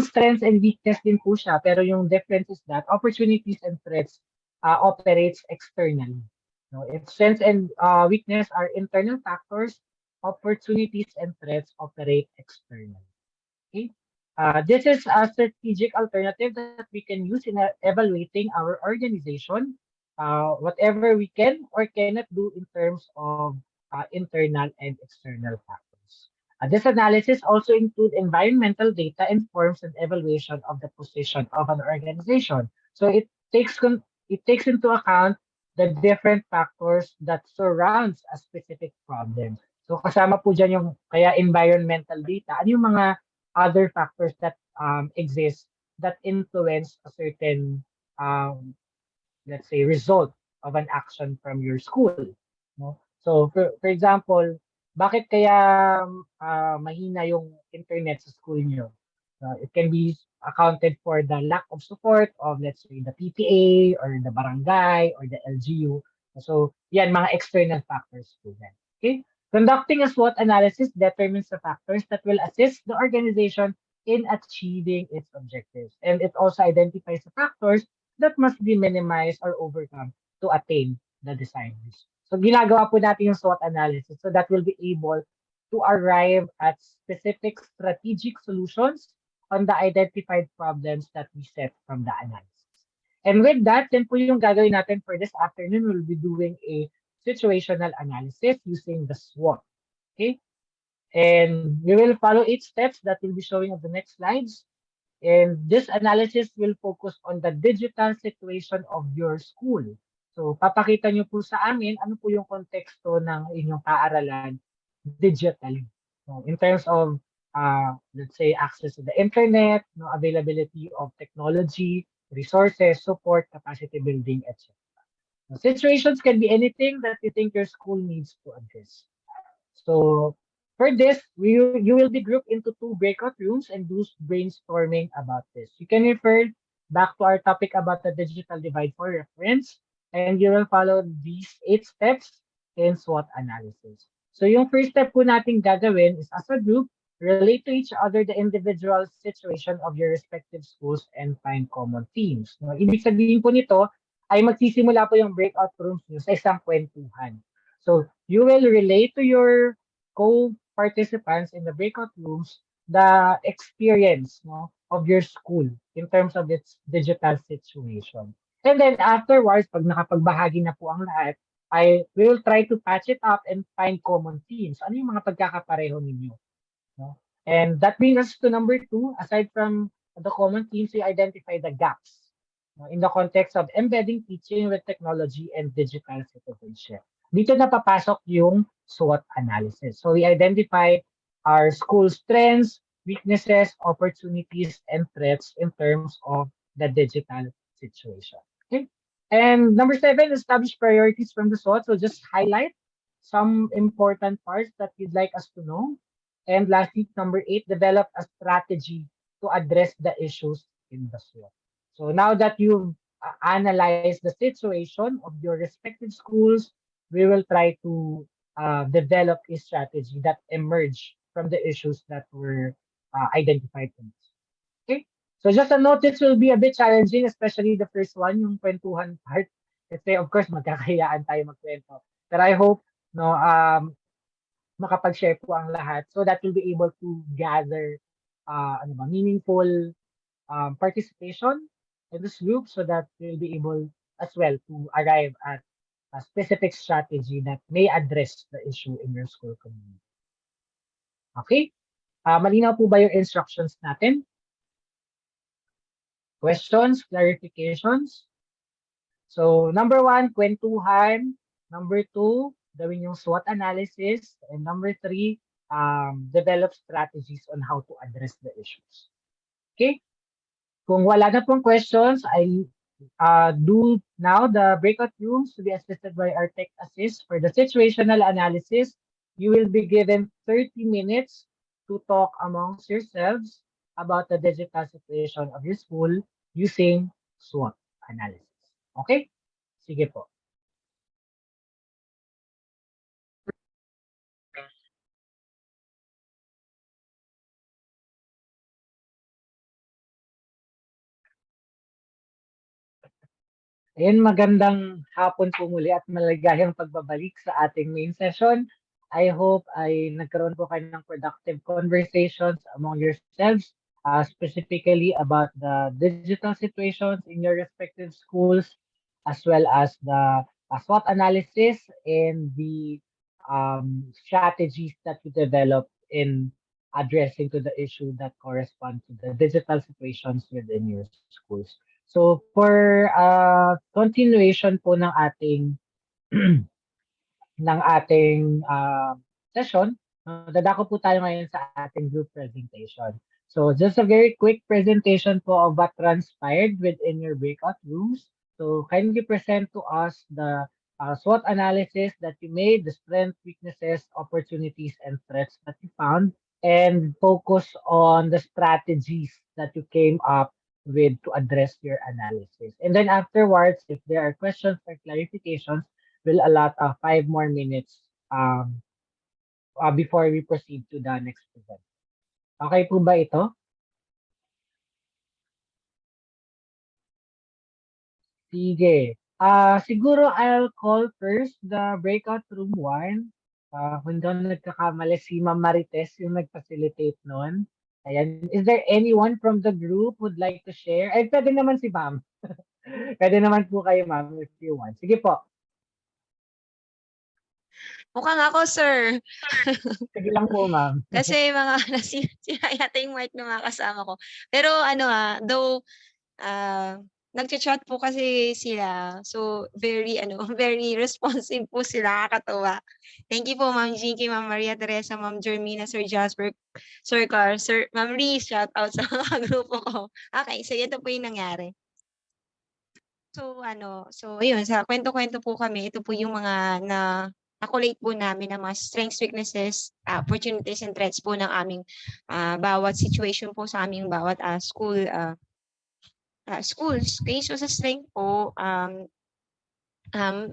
Speaker 1: strengths and weakness din po siya, pero yung difference is that opportunities and threats operates externally. No, its strengths and weakness are internal factors. Opportunities and threats operate externally. Okay? This is a strategic alternative that we can use in evaluating our organization, whatever we can or cannot do in terms of internal and external factors. This analysis also includes environmental data informs an evaluation of the position of an organization. So it takes into account the different factors that surrounds a specific problem. So kasama po dyan yung kaya environmental data. Ano yung mga other factors that exist that influence a certain, let's say, result of an action from your school. No? So, for example, bakit kaya mahina yung internet sa school nyo? It can be accounted for the lack of support of, let's say, the PTA or the barangay or the LGU. So, yan, mga external factors po yan. Okay? Conducting a SWOT analysis determines the factors that will assist the organization in achieving its objectives. And it also identifies the factors that must be minimized or overcome to attain the designers. So ginagawa po natin yung SWOT analysis so that we'll be able to arrive at specific strategic solutions on the identified problems that we set from the analysis. And with that, then po yung gagawin natin for this afternoon, we'll be doing a situational analysis using the SWOT. Okay? And we will follow 8 steps that will be showing on the next slides. And this analysis will focus on the digital situation of your school. So, papakita nyo po sa amin ano po yung konteksto ng inyong paaralan digitally. So, in terms of, let's say, access to the internet, no, availability of technology, resources, support, capacity building, etc. So, situations can be anything that you think your school needs to address. So for this, you will be grouped into 2 breakout rooms and do brainstorming about this. You can refer back to our topic about the digital divide for reference, and you will follow these 8 steps in SWOT analysis. So yung first step po natin gagawin is as a group, relate to each other the individual situation of your respective schools and find common themes. No, ibig sabihin po nito ay magsisimula po yung breakout rooms nyo sa isang kwentuhan. So you will relate to your co-participants in the breakout rooms the experience, no, of your school in terms of its digital situation. And then afterwards, pag nakapagbahagi na po ang lahat, we will try to patch it up and find common themes. Ano yung mga pagkakapareho ninyo? No? And that brings us to number 2. Aside from the common themes, we identify the gaps, no, in the context of embedding teaching with technology and digital citizenship. Dito na papasok yung SWOT analysis. So we identify our school strengths, weaknesses, opportunities, and threats in terms of the digital situation. Okay? And number 7, establish priorities from the SWOT. So just highlight some important parts that you'd like us to know. And lastly, number 8, develop a strategy to address the issues in the SWOT. So now that you've analyzed the situation of your respective schools, we will try to develop a strategy that emerge from the issues that were identified in this. Okay? So just a note, this will be a bit challenging, especially the first one, yung kwentuhan part. Kasi of course, magkakayaan tayo magkwento. But I hope no makapag-share po ang lahat so that we'll be able to gather meaningful participation in this group so that we'll be able as well to arrive at a specific strategy that may address the issue in your school community. Okay? Malinaw po ba yung instructions natin? Questions, clarifications? So, number 1, kwentuhan. Number 2, gawin yung SWOT analysis. And number 3, develop strategies on how to address the issues. Okay? Kung wala na pong questions, I do now the breakout rooms to be assisted by our tech assist. For the situational analysis, you will be given 30 minutes to talk amongst yourselves about the digital situation of your school using SWOT analysis. Okay? Sige po. Ayun, magandang hapon po muli at maligayang pagbabalik sa ating main session. I hope ay nagkaroon po kayo ng productive conversations among yourselves, specifically about the digital situations in your respective schools, as well as the SWOT analysis and the strategies that you develop in addressing to the issue that correspond to the digital situations within your schools. So for continuation po ng ating session, dadako po tayo ngayon sa ating group presentation. So just a very quick presentation po of what transpired within your breakout rooms. So kindly present to us the SWOT analysis that you made, the strengths, weaknesses, opportunities, and threats that you found, and focus on the strategies that you came up with to address your analysis. And then afterwards, if there are questions or clarifications, we'll allot 5 more minutes before we proceed to the next event. Okay po ba ito? Sige. Siguro I'll call first the breakout room 1. Kung doon nagkakamali, si Ma'am Marites yung nag-facilitate nun. Ayan. Is there anyone from the group would like to share? Ay, pwede naman si Ma'am. Pwede naman po kayo, Ma'am, if you want. Sige po.
Speaker 2: Mukhang ako, sir.
Speaker 1: Sige lang po, Ma'am.
Speaker 2: Kasi mga sira yata yung mic ng mga kasama ko. Pero though nagcha-chat po kasi sila. So very very responsive po sila, kakatuwa. Thank you po Ma'am Jinky, Ma'am Maria Teresa, Ma'am Jermina, Sir Jasper, Sir Carl, Sir Ma'am Reese, shout out sa mga grupo ko. Okay, so ito po yung nangyari. So ayun, sa kwento-kwento po kami, ito po yung mga na-collate po namin ng mga strengths, weaknesses, opportunities, and threats po ng aming bawat situation po sa aming bawat schools. Okay, so sa strength po,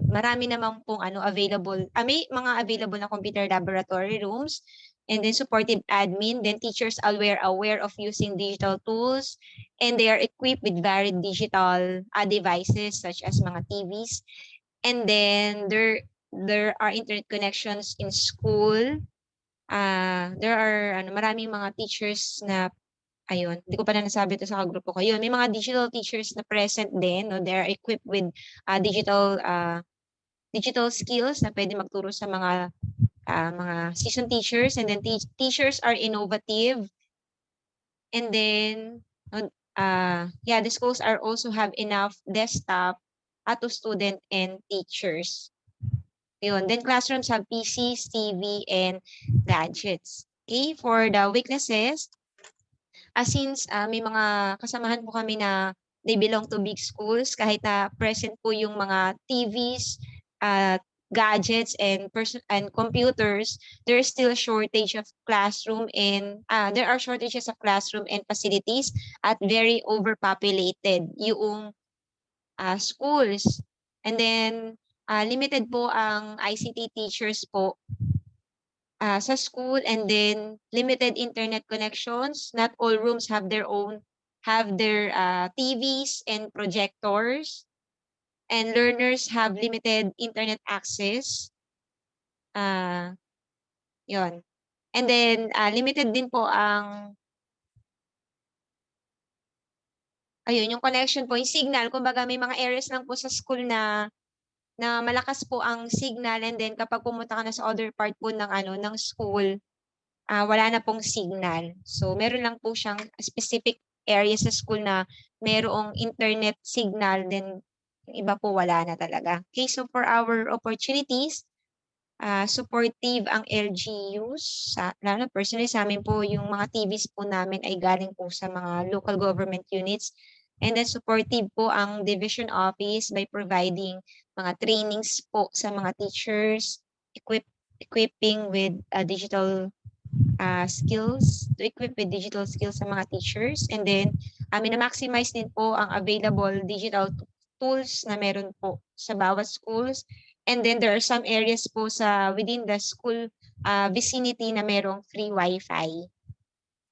Speaker 2: marami naman pong available, may mga available na computer laboratory rooms, and then supportive admin, then teachers aware of using digital tools, and they are equipped with varied digital devices such as mga TVs, and then there are internet connections in school. There are maraming mga teachers na ayun, hindi ko pa na nasabi ito sa kagrupo ko. Yun, may mga digital teachers na present din, no? They are equipped with digital skills na pwede magturo sa mga seasoned teachers, and then teachers are innovative, and then yeah, the schools are also have enough desktop to student and teachers. Yun. Then classrooms have PCs, TV, and gadgets. Okay, for the weaknesses, since may mga kasamahan po kami na they belong to big schools, kahit na present po yung mga TVs, gadgets, and computers, there is still a shortage of classroom, and there are shortages of classroom and facilities at very overpopulated yung schools. And then limited po ang ICT teachers po sa school, and then limited internet connections. Not all rooms have their TVs and projectors, and learners have limited internet access. Yon. And then limited din po ang yung connection po, yung signal. Kumbaga may mga areas lang po sa school na malakas po ang signal, and then kapag pumunta ka na sa other part po ng school, wala na pong signal. So meron lang po siyang specific area sa school na merong internet signal, then yung iba po wala na talaga. Okay, so for our opportunities, supportive ang LGUs. Lalo personally sa amin po, yung mga TVs po namin ay galing po sa mga local government units. And then supportive po ang division office by providing mga trainings po sa mga teachers, equipping with digital skills, to equip with digital skills sa mga teachers. And then, mina-maximize din po ang available digital tools na meron po sa bawat schools. And then, there are some areas po within the school vicinity na merong free Wi-Fi.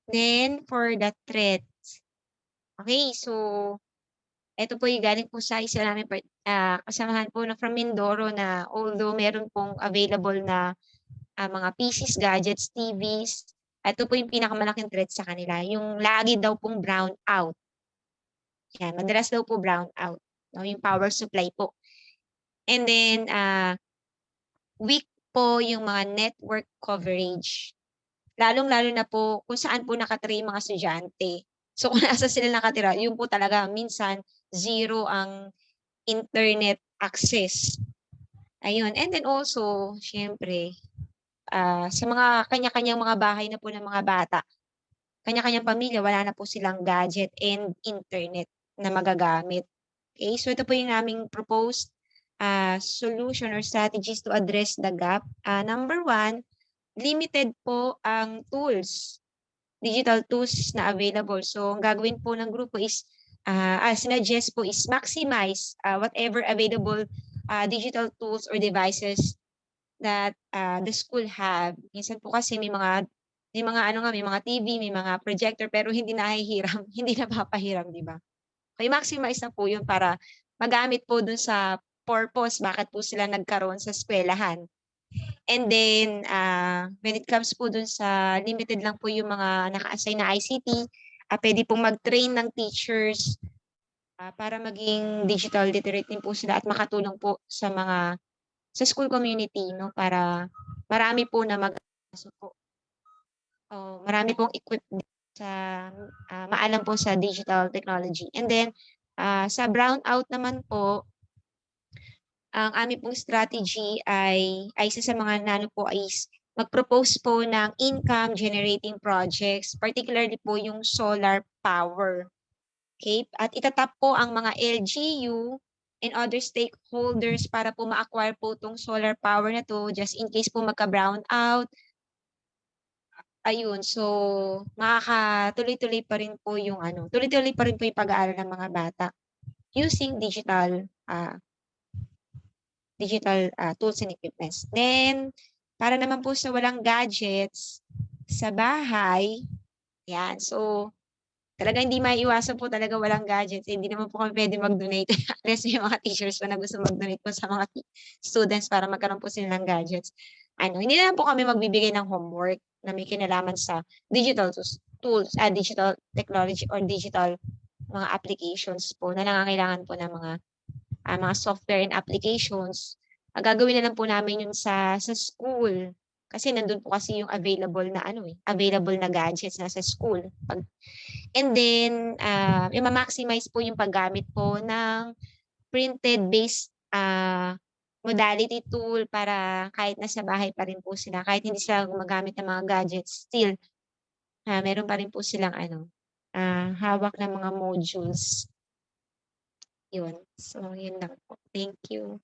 Speaker 2: Then, for the threats. Okay, so, ito po yung galing po sa isa namin kasamahan po na from Mindoro na although meron pong available na mga PCs, gadgets, TVs. Ito po yung pinakamalaking threat sa kanila. Yung lagi daw pong brown out. Yan, madalas daw po brown out. No, yung power supply po. And then, weak po yung mga network coverage. Lalong-lalo na po kung saan po nakatira yung mga estudyante. So kung nasa sila nakatira, yun po talaga minsan zero ang internet access. Ayun. And then also, syempre, sa mga kanya-kanyang mga bahay na po ng mga bata, kanya-kanyang pamilya, wala na po silang gadget and internet na magagamit. Okay, so ito po yung aming proposed solution or strategies to address the gap. Number one, limited po ang tools, digital tools na available. So ang gagawin po ng grupo is, sinuggest po is maximize whatever available digital tools or devices that the school have. Minsan po kasi may mga TV, may mga projector pero hindi nahihiram, hindi napapahiram, di ba? Kaya maximize na po yun para magamit po dun sa purpose bakit po sila nagkaroon sa eskwelahan. And then, when it comes po dun sa limited lang po yung mga naka-assign na ICT, pwede pong mag-train ng teachers para maging digital literate din po sila at makatulong po sa school community, no, para marami po na po. Marami pong equipped sa maalam po sa digital technology. And then sa brownout naman po, ang aming pong strategy ay isa sa mga nano po ay mag-propose po ng income generating projects, particularly po yung solar power. Okay? At itatap po ang mga LGU and other stakeholders para po ma-acquire po itong solar power na to just in case po magka-brown out. Ayun, so makakatuloy-tuloy pa rin po yung tuloy-tuloy pa rin po yung pag-aaral ng mga bata using digital tools and equipments. Then, para naman po sa walang gadgets sa bahay, yan. So, talaga hindi maiiwasan po talaga walang gadgets. Hindi naman po kami pwede mag-donate. Unless may mga teachers pa na gusto mag-donate po sa mga students para magkaroon po sila ng gadgets. Hindi na po kami magbibigay ng homework na may kinalaman sa digital tools, digital technology or digital mga applications po na nangangailangan po ng mga software and applications. Gagawin na lang po namin yun sa school. Kasi nandun po kasi yung available na gadgets na sa school. And then, i-maximize po yung paggamit po ng printed based modality tool para kahit nasa bahay pa rin po sila, kahit hindi sila gumagamit ng mga gadgets, still, meron pa rin po silang hawak ng mga modules. Yun. So, yun lang po. Thank you.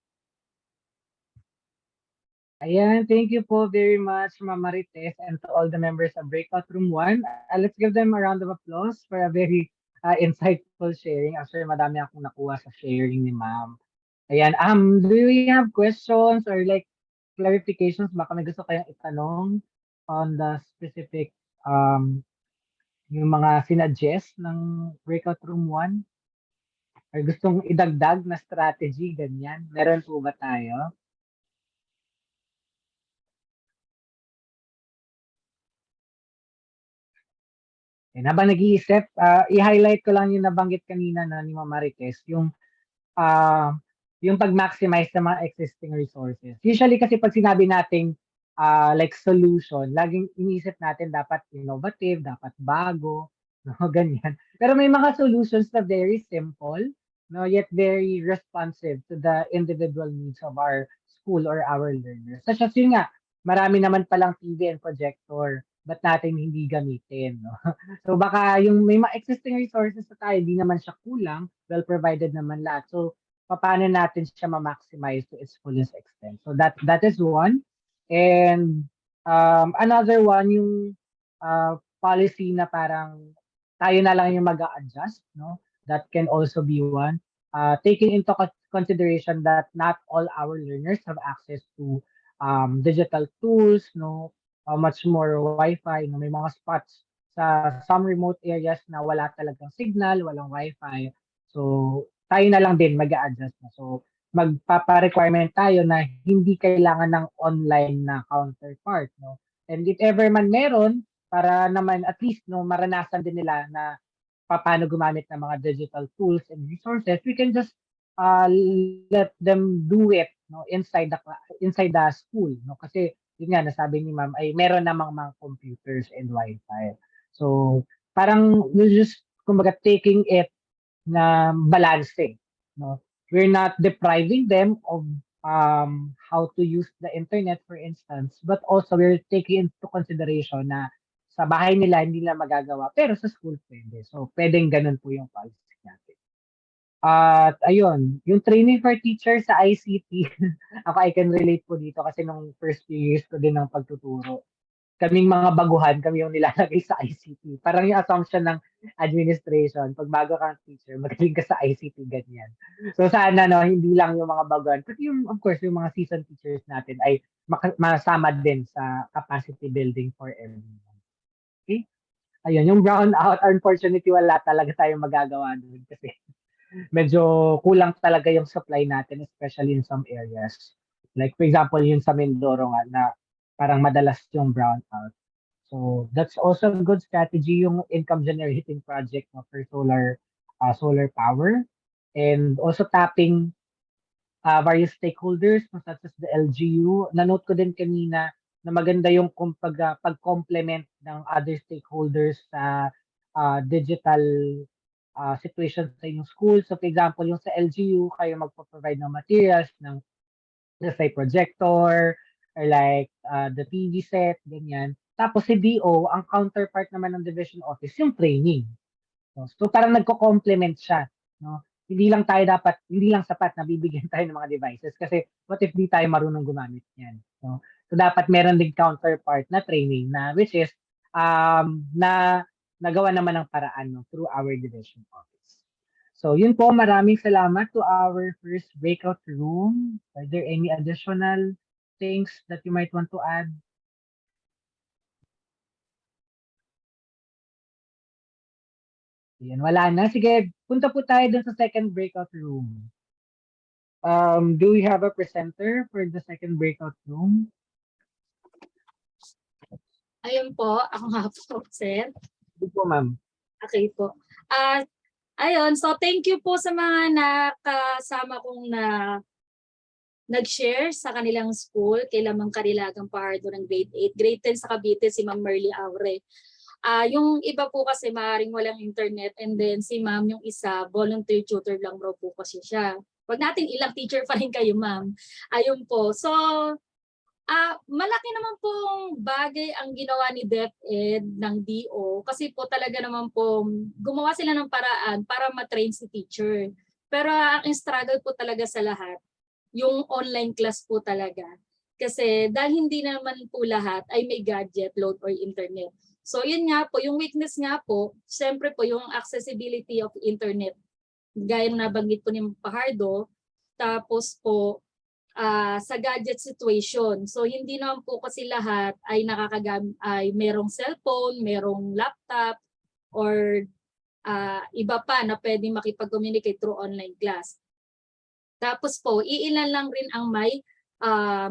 Speaker 1: Ayan, thank you po very much, Ma'am Marites, and to all the members of Breakout Room 1. Let's give them a round of applause for a very insightful sharing. Actually, madami akong nakuha sa sharing ni Ma'am. Ayan, do you have questions or like clarifications? Baka may gusto kayong itanong on the specific yung mga sinuggest ng Breakout Room 1? Or gustong idagdag na strategy, ganyan? Meron po ba tayo? And habang nag-iisip, i-highlight ko lang yung nabanggit kanina na ni Mama Marites, yung pag-maximize ng mga existing resources. Usually kasi pag sinabi nating like solution, laging iniisip natin dapat innovative, dapat bago, no, ganyan. Pero may mga solutions na very simple, no, yet very responsive to the individual needs of our school or our learners. Such as yun nga, marami naman palang TV and projector, ba't natin hindi gamitin, no? So baka yung may mga existing resources na tayo, hindi naman siya kulang, well provided naman lahat. So paano natin siya ma-maximize to its fullest extent. So that is one. And another one, yung policy na parang tayo na lang yung mag-a-adjust, no? That can also be one. Taking into consideration that not all our learners have access to digital tools, no? Much more Wi-Fi, no? May mga spots sa some remote areas na wala talagang signal, walang Wi-Fi. So, tayo na lang din mag-a-adjust na. So, magpapa-requirement tayo na hindi kailangan ng online na counterpart, no? And if ever man meron, para naman at least no maranasan din nila na paano gumamit ng mga digital tools and resources, we can just uh, let them do it no inside the school, no, kasi yun nga nasabi ni ma'am ay meron namang mga computers and wifi. So parang we're just kumbaga taking it na balance, no? We're not depriving them of how to use the internet, for instance, but also we're taking into consideration na sa bahay nila hindi nila magagawa, pero sa school pwede. So, pwedeng ganun po yung policy natin. At ayun, yung training for teachers sa ICT, ako I can relate po dito kasi nung first few years ko din ng pagtuturo, kaming mga baguhan, kami yung nilalagay sa ICT. Parang yung assumption ng administration, pag bago kang teacher, magaling ka sa ICT, ganyan. So sana no, hindi lang yung mga baguhan, pati yung, of course, yung mga seasoned teachers natin ay masama din sa capacity building for everyone. Okay? Ayun, yung brownout, unfortunately, wala talaga tayong magagawa doon kasi medyo kulang talaga yung supply natin, especially in some areas. Like, for example, yung sa Mindoro nga na parang madalas yung brownout. So, that's also a good strategy yung income generating project no, for solar power. And also tapping various stakeholders such as the LGU. Nanote ko din kanina na maganda yung pag-complement ng other stakeholders sa digital situation sa inyong school. So for example, yung sa LGU, kayo magpo-provide ng materials ng let's say projector or like the TV set, ganyan. Tapos si DO, ang counterpart naman ng division office, yung training. So parang nagko-complement siya, no? Hindi lang sapat na bibigyan tayo ng mga devices kasi what if di tayo marunong gumamit niyan, no? So dapat meron ding counterpart na training na which is na nagawa naman ng paraan no, through our division office. So yun po, maraming salamat to our first breakout room. Are there any additional things that you might want to add? Yan, wala na. Sige, punta po tayo dun sa second breakout room. Do we have a presenter for the second breakout room?
Speaker 3: Ayun po, ako nga po, sir.
Speaker 1: Hindi po, ma'am.
Speaker 3: Okay po. Ayun, so thank you po sa mga nakasama kong nag-share sa kanilang school, kay Lamang Karilagang Pahardo ng grade 8. Grade 10 sa Cavite, si Ma'am Merly Aure. Yung iba po kasi maaaring walang internet and then si ma'am yung isa, volunteer tutor lang raw po kasi siya. Wag natin ilang teacher pa rin kayo ma'am. Ayun po. So, malaki naman pong bagay ang ginawa ni DepEd ng DO kasi po talaga naman po gumawa sila ng paraan para matrain si teacher. Pero ang struggle po talaga sa lahat, yung online class po talaga. Kasi dahil hindi naman po lahat ay may gadget, load or internet. So yun nga po, yung weakness nga po, siyempre po yung accessibility of internet. Gaya ng nabanggit po ni Pahardo, tapos po sa gadget situation. So hindi naman po kasi lahat ay ay merong cellphone, merong laptop, or iba pa na pwedeng makipag-communicate through online class. Tapos po, iilan lang rin ang may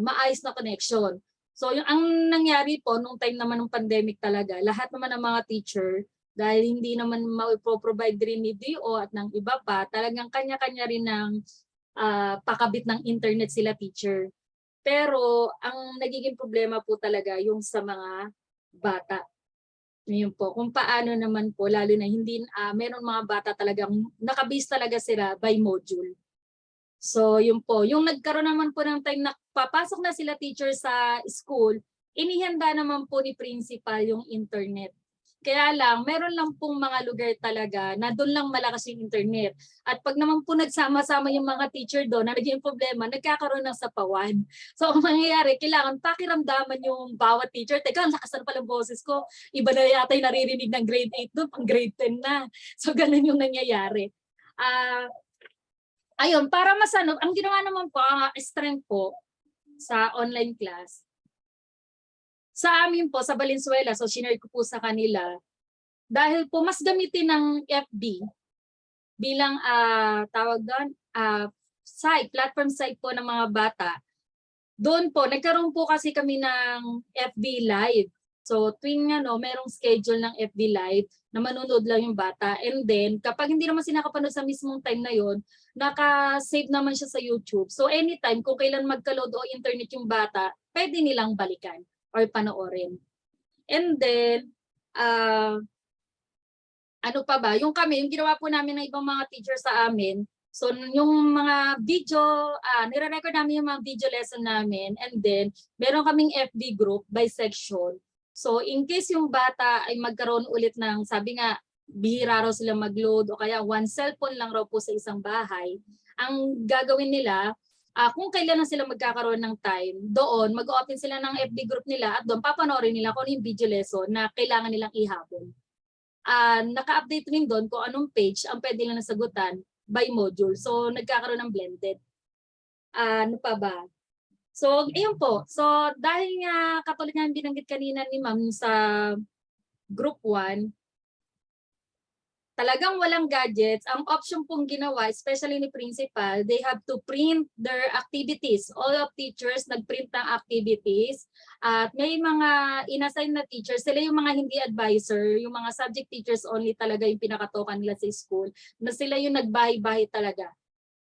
Speaker 3: maayos na connection. So yung ang nangyari po nung time naman ng pandemic talaga, lahat naman ng mga teacher dahil hindi naman ma-provide rin ni DO at ng iba pa, talagang kanya-kanya rin ng pakabit ng internet sila teacher. Pero ang nagiging problema po talaga yung sa mga bata. Yun po, kung paano naman po, lalo na hindi, meron mga bata talagang nakabase talaga sila by module. So yun po, yung nagkaroon naman po ng time na papasok na sila teacher sa school, inihanda naman po ni principal yung internet. Kaya lang, meron lang pong mga lugar talaga na doon lang malakas yung internet. At pag naman po nagsama-sama yung mga teacher doon na naging problema, nagkakaroon ng sapawan. So ang mangyayari, kailangan pakiramdaman yung bawat teacher. Teka, ang lakas na pala boses ko. Iba na yata yung naririnig ng grade 8 doon, pang grade 10 na. So ganun yung nangyayari. Ayun, para mas ano, ang ginawa naman po, strength po sa online class, sa amin po, sa Valenzuela, so shinare ko po sa kanila, dahil po mas gamitin ng FB bilang tawag doon, platform site po ng mga bata. Doon po, nagkaroon po kasi kami ng FB Live. So tuwing merong schedule ng FB Live na manonood lang yung bata. And then, kapag hindi naman sila nakapanood sa mismong time na yon, naka-save naman siya sa YouTube. So anytime, kung kailan magka-load o internet yung bata, pwede nilang balikan or panoorin. And then, ano pa ba? Yung ginawa po namin ng ibang mga teacher sa amin, so yung mga video, nire-record namin yung mga video lesson namin, and then meron kaming FB group by section. So in case yung bata ay magkaroon ulit ng, sabi nga, bihira raw sila mag-load o kaya one cellphone lang raw po sa isang bahay, ang gagawin nila, kung kailan na sila magkakaroon ng time, doon mag-open sila ng FB group nila at doon papanoorin nila kung ano yung video lesson na kailangan nilang ihabol. Naka-update rin doon kung anong page ang pwede nilang nasagutan by module. So nagkakaroon ng blended. Ano pa ba? So ayun po. So dahil nga katulad nga binanggit kanina ni Ma'am sa group 1, talagang walang gadgets. Ang option pong ginawa, especially ni principal, they have to print their activities. All of teachers nag-print ng activities. At may mga inassign na teachers, sila yung mga hindi advisor, yung mga subject teachers only talaga yung pinakatokan nila sa school, na sila yung nagbahay-bahay talaga.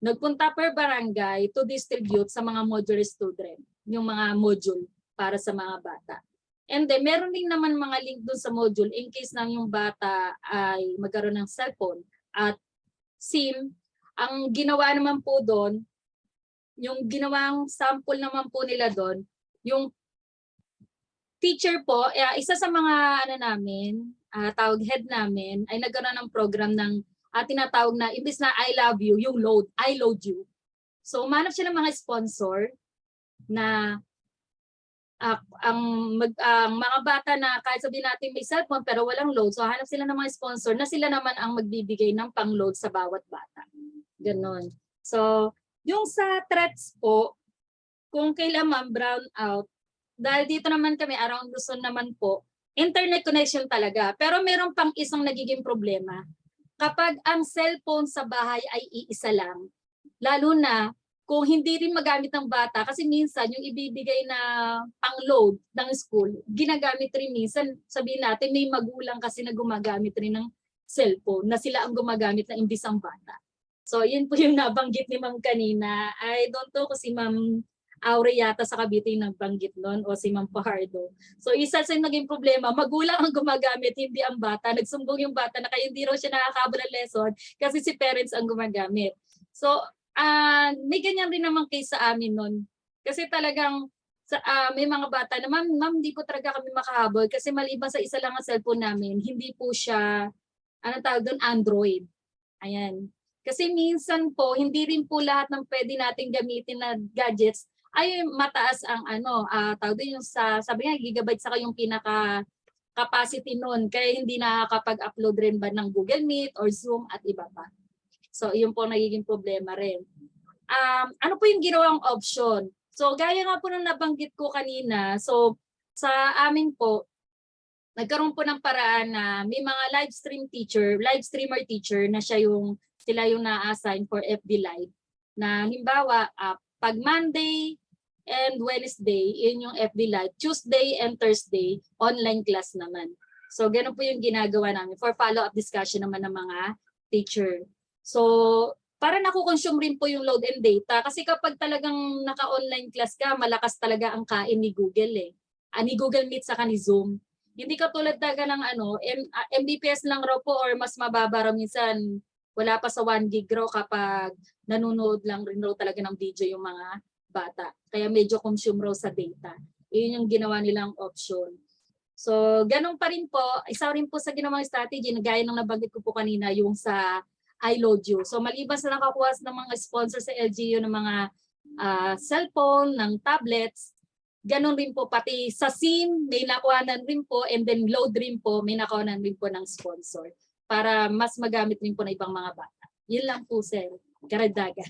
Speaker 3: Nagpunta per barangay to distribute sa mga modular student, yung mga module para sa mga bata. And then, meron din naman mga link doon sa module in case na yung bata ay magkaroon ng cellphone at SIM. Ang ginawa naman po doon, yung ginawang sample naman po nila doon, yung teacher po, isa sa mga tawag head namin, ay nagkaroon ng program ng tinatawag na, imbis na I love you, yung load, I load you. So, umanap siya ng mga sponsor na ang mga bata na kahit sabihin natin may cellphone pero walang load, so hanap sila ng mga sponsor na sila naman ang magbibigay ng pang-load sa bawat bata. Ganon. So, yung sa threats po, kung kailan brown out, dahil dito naman kami around Luzon naman po, internet connection talaga. Pero meron pang isang nagiging problema. Kapag ang cellphone sa bahay ay iisa lang, lalo na kung hindi rin magamit ng bata, kasi minsan yung ibibigay na pang-load ng school, ginagamit rin minsan, sabihin natin may magulang kasi na gumagamit rin ng cellphone, na sila ang gumagamit na imbis ang bata. So yun po yung nabanggit ni Ma'am kanina. I don't know kung si Ma'am Aure yata sa Cavite yung nagbanggit nun o si Ma'am Pahardo. So isa sa naging problema, magulang ang gumagamit, hindi ang bata. Nagsumbong yung bata na kaya hindi raw siya nakakabot ng lesson kasi si parents ang gumagamit. So may ganyan rin naman case sa amin nun. Kasi talagang may mga bata na, ma'am, hindi po talaga kami makahabol kasi maliban sa isa lang ang cellphone namin, hindi po siya, tawag doon, Android. Ayan. Kasi minsan po, hindi rin po lahat ng pwede natin gamitin na gadgets ay mataas ang tawag doon yung sabi nga, gigabyte saka yung pinaka capacity nun. Kaya hindi nakakapag-upload rin ba ng Google Meet or Zoom at iba pa. So, yun po nagiging problema rin. Ano po yung ginawang option? So, gaya nga po nung nabanggit ko kanina, so sa amin po, nagkaroon po ng paraan na may mga live streamer teacher na sila yung na-assign for FB Live. Na himbawa, pag Monday and Wednesday, yun yung FB Live. Tuesday and Thursday, online class naman. So, ganun po yung ginagawa namin for follow-up discussion naman ng mga teacher. So, para nakukonsume rin po yung load and data kasi kapag talagang naka-online class ka, malakas talaga ang kain ni Google ni Google Meet saka ni Zoom. Hindi katulad talaga ng Mbps lang raw po or mas mababa raw minsan Wala pa sa 1 gig raw kapag nanonood lang rin raw talaga ng video yung mga bata. Kaya medyo consume raw sa data. Yun yung ginawa nilang option. So, ganun pa rin po. Isa rin po sa ginawang strategy, gaya ng nabanggit ko po kanina, yung sa I Load You. So, maliban sa nakakuha ng mga sponsor sa LGU ng mga cellphone, ng tablets, ganun rin po. Pati sa SIM, may nakuhanan rin po, and then load rin po, may nakuhanan rin po ng sponsor para mas magamit rin po ng ibang mga bata. Yun lang po, sir. Karagdagan.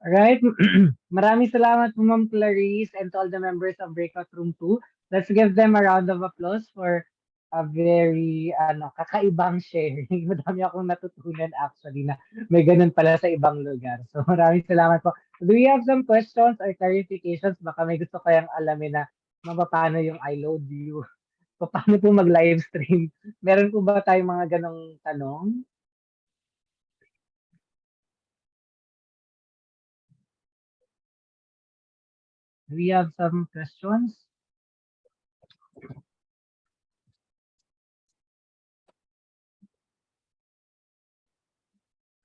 Speaker 1: Alright. Maraming salamat po, Ma'am Clarice, and to all the members of Breakout Room 2. Let's give them a round of applause for a very kakaibang sharing. Madami akong natutunan actually na may ganun pala sa ibang lugar. So maraming salamat po. Do we have some questions or clarifications? Baka may gusto kayang alamin na paano yung I load you. Paano po mag-live stream? Meron po ba tayong mga ganong tanong? Do we have some questions?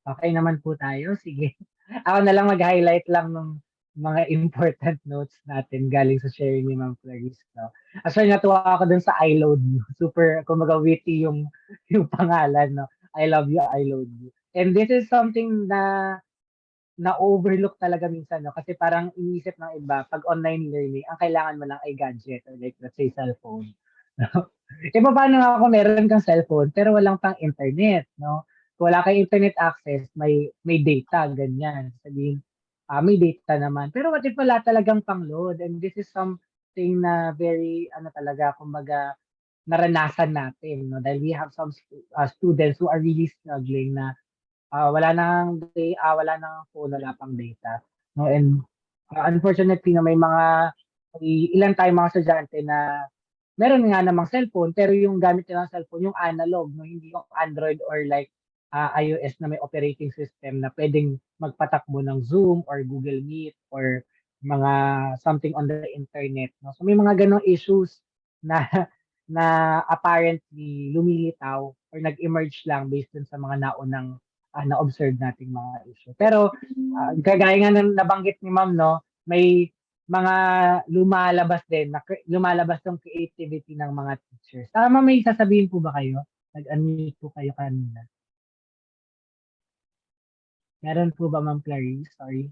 Speaker 1: Okay naman po tayo. Sige. Ako na lang mag-highlight lang ng mga important notes natin galing sa sharing ni Ma'am Clarice. No? Actually, natuwa ako dun sa I load you. Super, kumbaga witty yung pangalan. No? I love you, I load you. And this is something na overlook talaga minsan. No? Kasi parang iniisip ng iba, pag online learning, ang kailangan mo lang ay gadget or like let's say cellphone. No? Paano nga ako meron kang cellphone pero walang pang internet, no? Kung wala kang internet access, may data, ganyan. Sabihin, may data naman. Pero what if wala talagang pang-load? And this is something na very, talaga, kumbaga, naranasan natin, no? Dahil we have some students who are really struggling na wala nang phone, wala pang data. No? And unfortunately, no, may ilan tayong mga estudyante na meron nga namang cellphone, pero yung gamit nilang cellphone, yung analog, no? Hindi yung Android or like iOS na may operating system na pwedeng magpatakbo ng Zoom or Google Meet or mga something on the internet. No? So may mga ganong issues na na apparently lumilitaw or nag-emerge lang based dun sa mga naunang na-observe nating mga issue. Pero kagaya nga ng nabanggit ni Ma'am, no, may mga lumalabas din, lumalabas yung creativity ng mga teachers. Tama, may sasabihin po ba kayo? Nag-unmute po kayo kanina. Meron po ba, Ma'am Clarice? Sorry.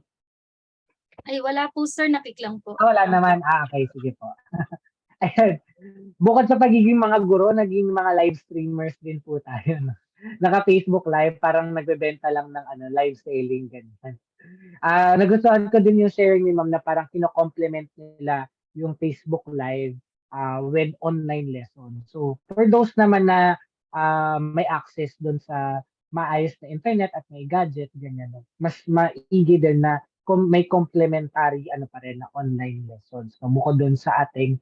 Speaker 3: Ay, wala po, sir. Napik lang po.
Speaker 1: Wala naman. Okay, sige po. Ayan. Bukod sa pagiging mga guro, naging mga live streamers din po tayo. No? Naka-Facebook live, parang nagbebenta lang ng live selling, ganyan. Nagustuhan ko din yung sharing ni Ma'am na parang kino-complement nila yung Facebook Live with online lesson. So, for those naman na may access doon sa maayos na internet at may gadget, ganyan, mas maigi din na may complementary pa rin na online lessons. So, bukod doon sa ating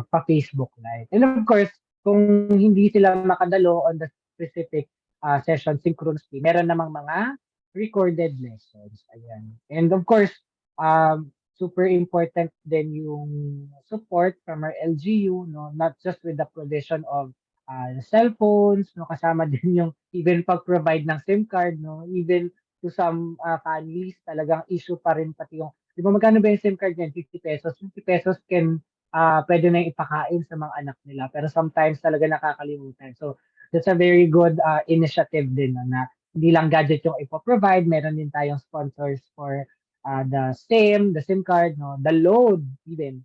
Speaker 1: pa-Facebook Live. And of course, kung hindi sila makadalo on the specific session synchronously, meron namang mga recorded lessons. Ayan. And of course, super important din yung support from our LGU, no? Not just with the provision of cell phones, no? Kasama din yung even pag-provide ng SIM card, no? Even to some families, talagang issue pa rin pati yung, di ba magkano ba yung SIM card niyan? 50 pesos. 50 pesos pwede na ipakain sa mga anak nila. Pero sometimes talaga nakakalimutan. So, that's a very good initiative din, no? Na hindi lang gadget yung ipo-provide, meron din tayong sponsors for the SIM card, no, the load even.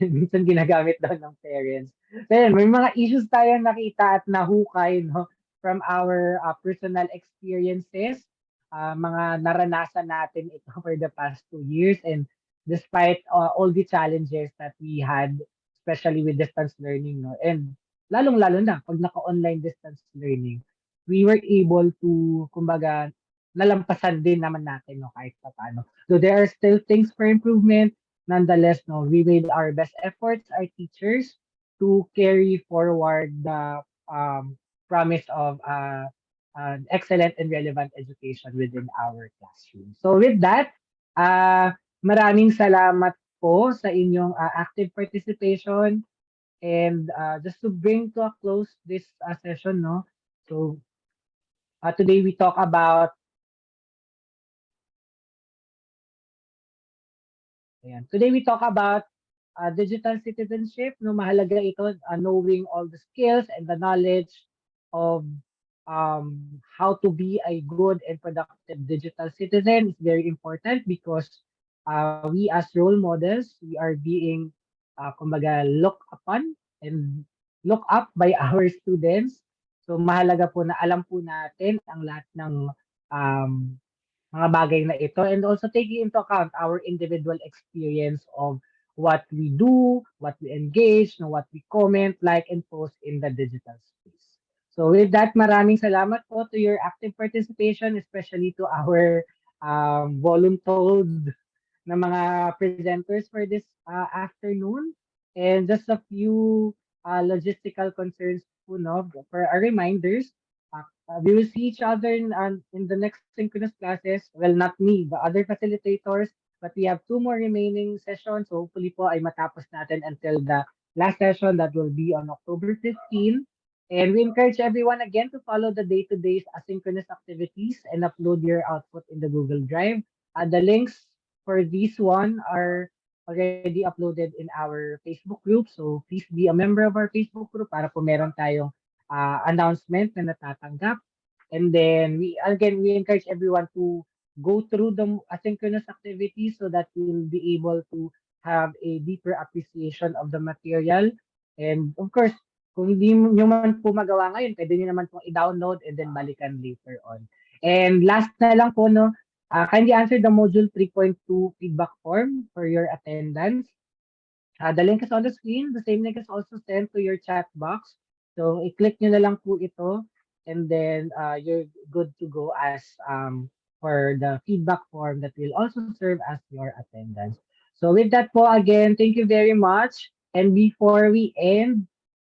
Speaker 1: Minsan ginagamit daw ng parents. So yun, may mga issues tayong nakita at nahukay, no, from our personal experiences, mga naranasan natin ito for the past 2 years, and despite all the challenges that we had, especially with distance learning, no, and lalong-lalo na pag naka-online distance learning, we were able to, kumbaga, nalampasan din naman natin, no, kahit pa paano. So there are still things for improvement. Nonetheless, no, we made our best efforts, our teachers, to carry forward the promise of excellent and relevant education within our classroom. So with that, maraming salamat po sa inyong active participation. And just to bring to a close this session, no? So today we talk about, ayan. Today we talk about digital citizenship. No, mahalaga ito, knowing all the skills and the knowledge of how to be a good and productive digital citizen is very important because we as role models, we are being, kumbaga, looked upon and look up by our students. So mahalaga po na alam po natin ang lahat ng mga bagay na ito, and also taking into account our individual experience of what we do, what we engage, no, what we comment, like, and post in the digital space. So with that, maraming salamat po to your active participation, especially to our voluntold na mga presenters for this afternoon. And just a few logistical concerns po, no, for our reminders. We will see each other in the next synchronous classes. Well, not me, the other facilitators, but we have two more remaining sessions. So hopefully po ay matapos natin until the last session that will be on October 15. And we encourage everyone again to follow the day-to-day asynchronous activities and upload your output in the Google Drive. The links for this one are already uploaded in our Facebook group. So please be a member of our Facebook group para po meron tayong announcement na natatanggap. And then we encourage everyone to go through the asynchronous activities so that you'll be able to have a deeper appreciation of the material. And of course, kung hindi nyo man po magawa ngayon, pwede nyo naman pong i-download and then balikan later on. And last na lang po, no, kindly answer the module 3.2 feedback form for your attendance. The link is on the screen. The same link is also sent to your chat box. So, i-click nyo na lang po ito and then you're good to go as for the feedback form that will also serve as your attendance. So, with that po, again, thank you very much. And before we end,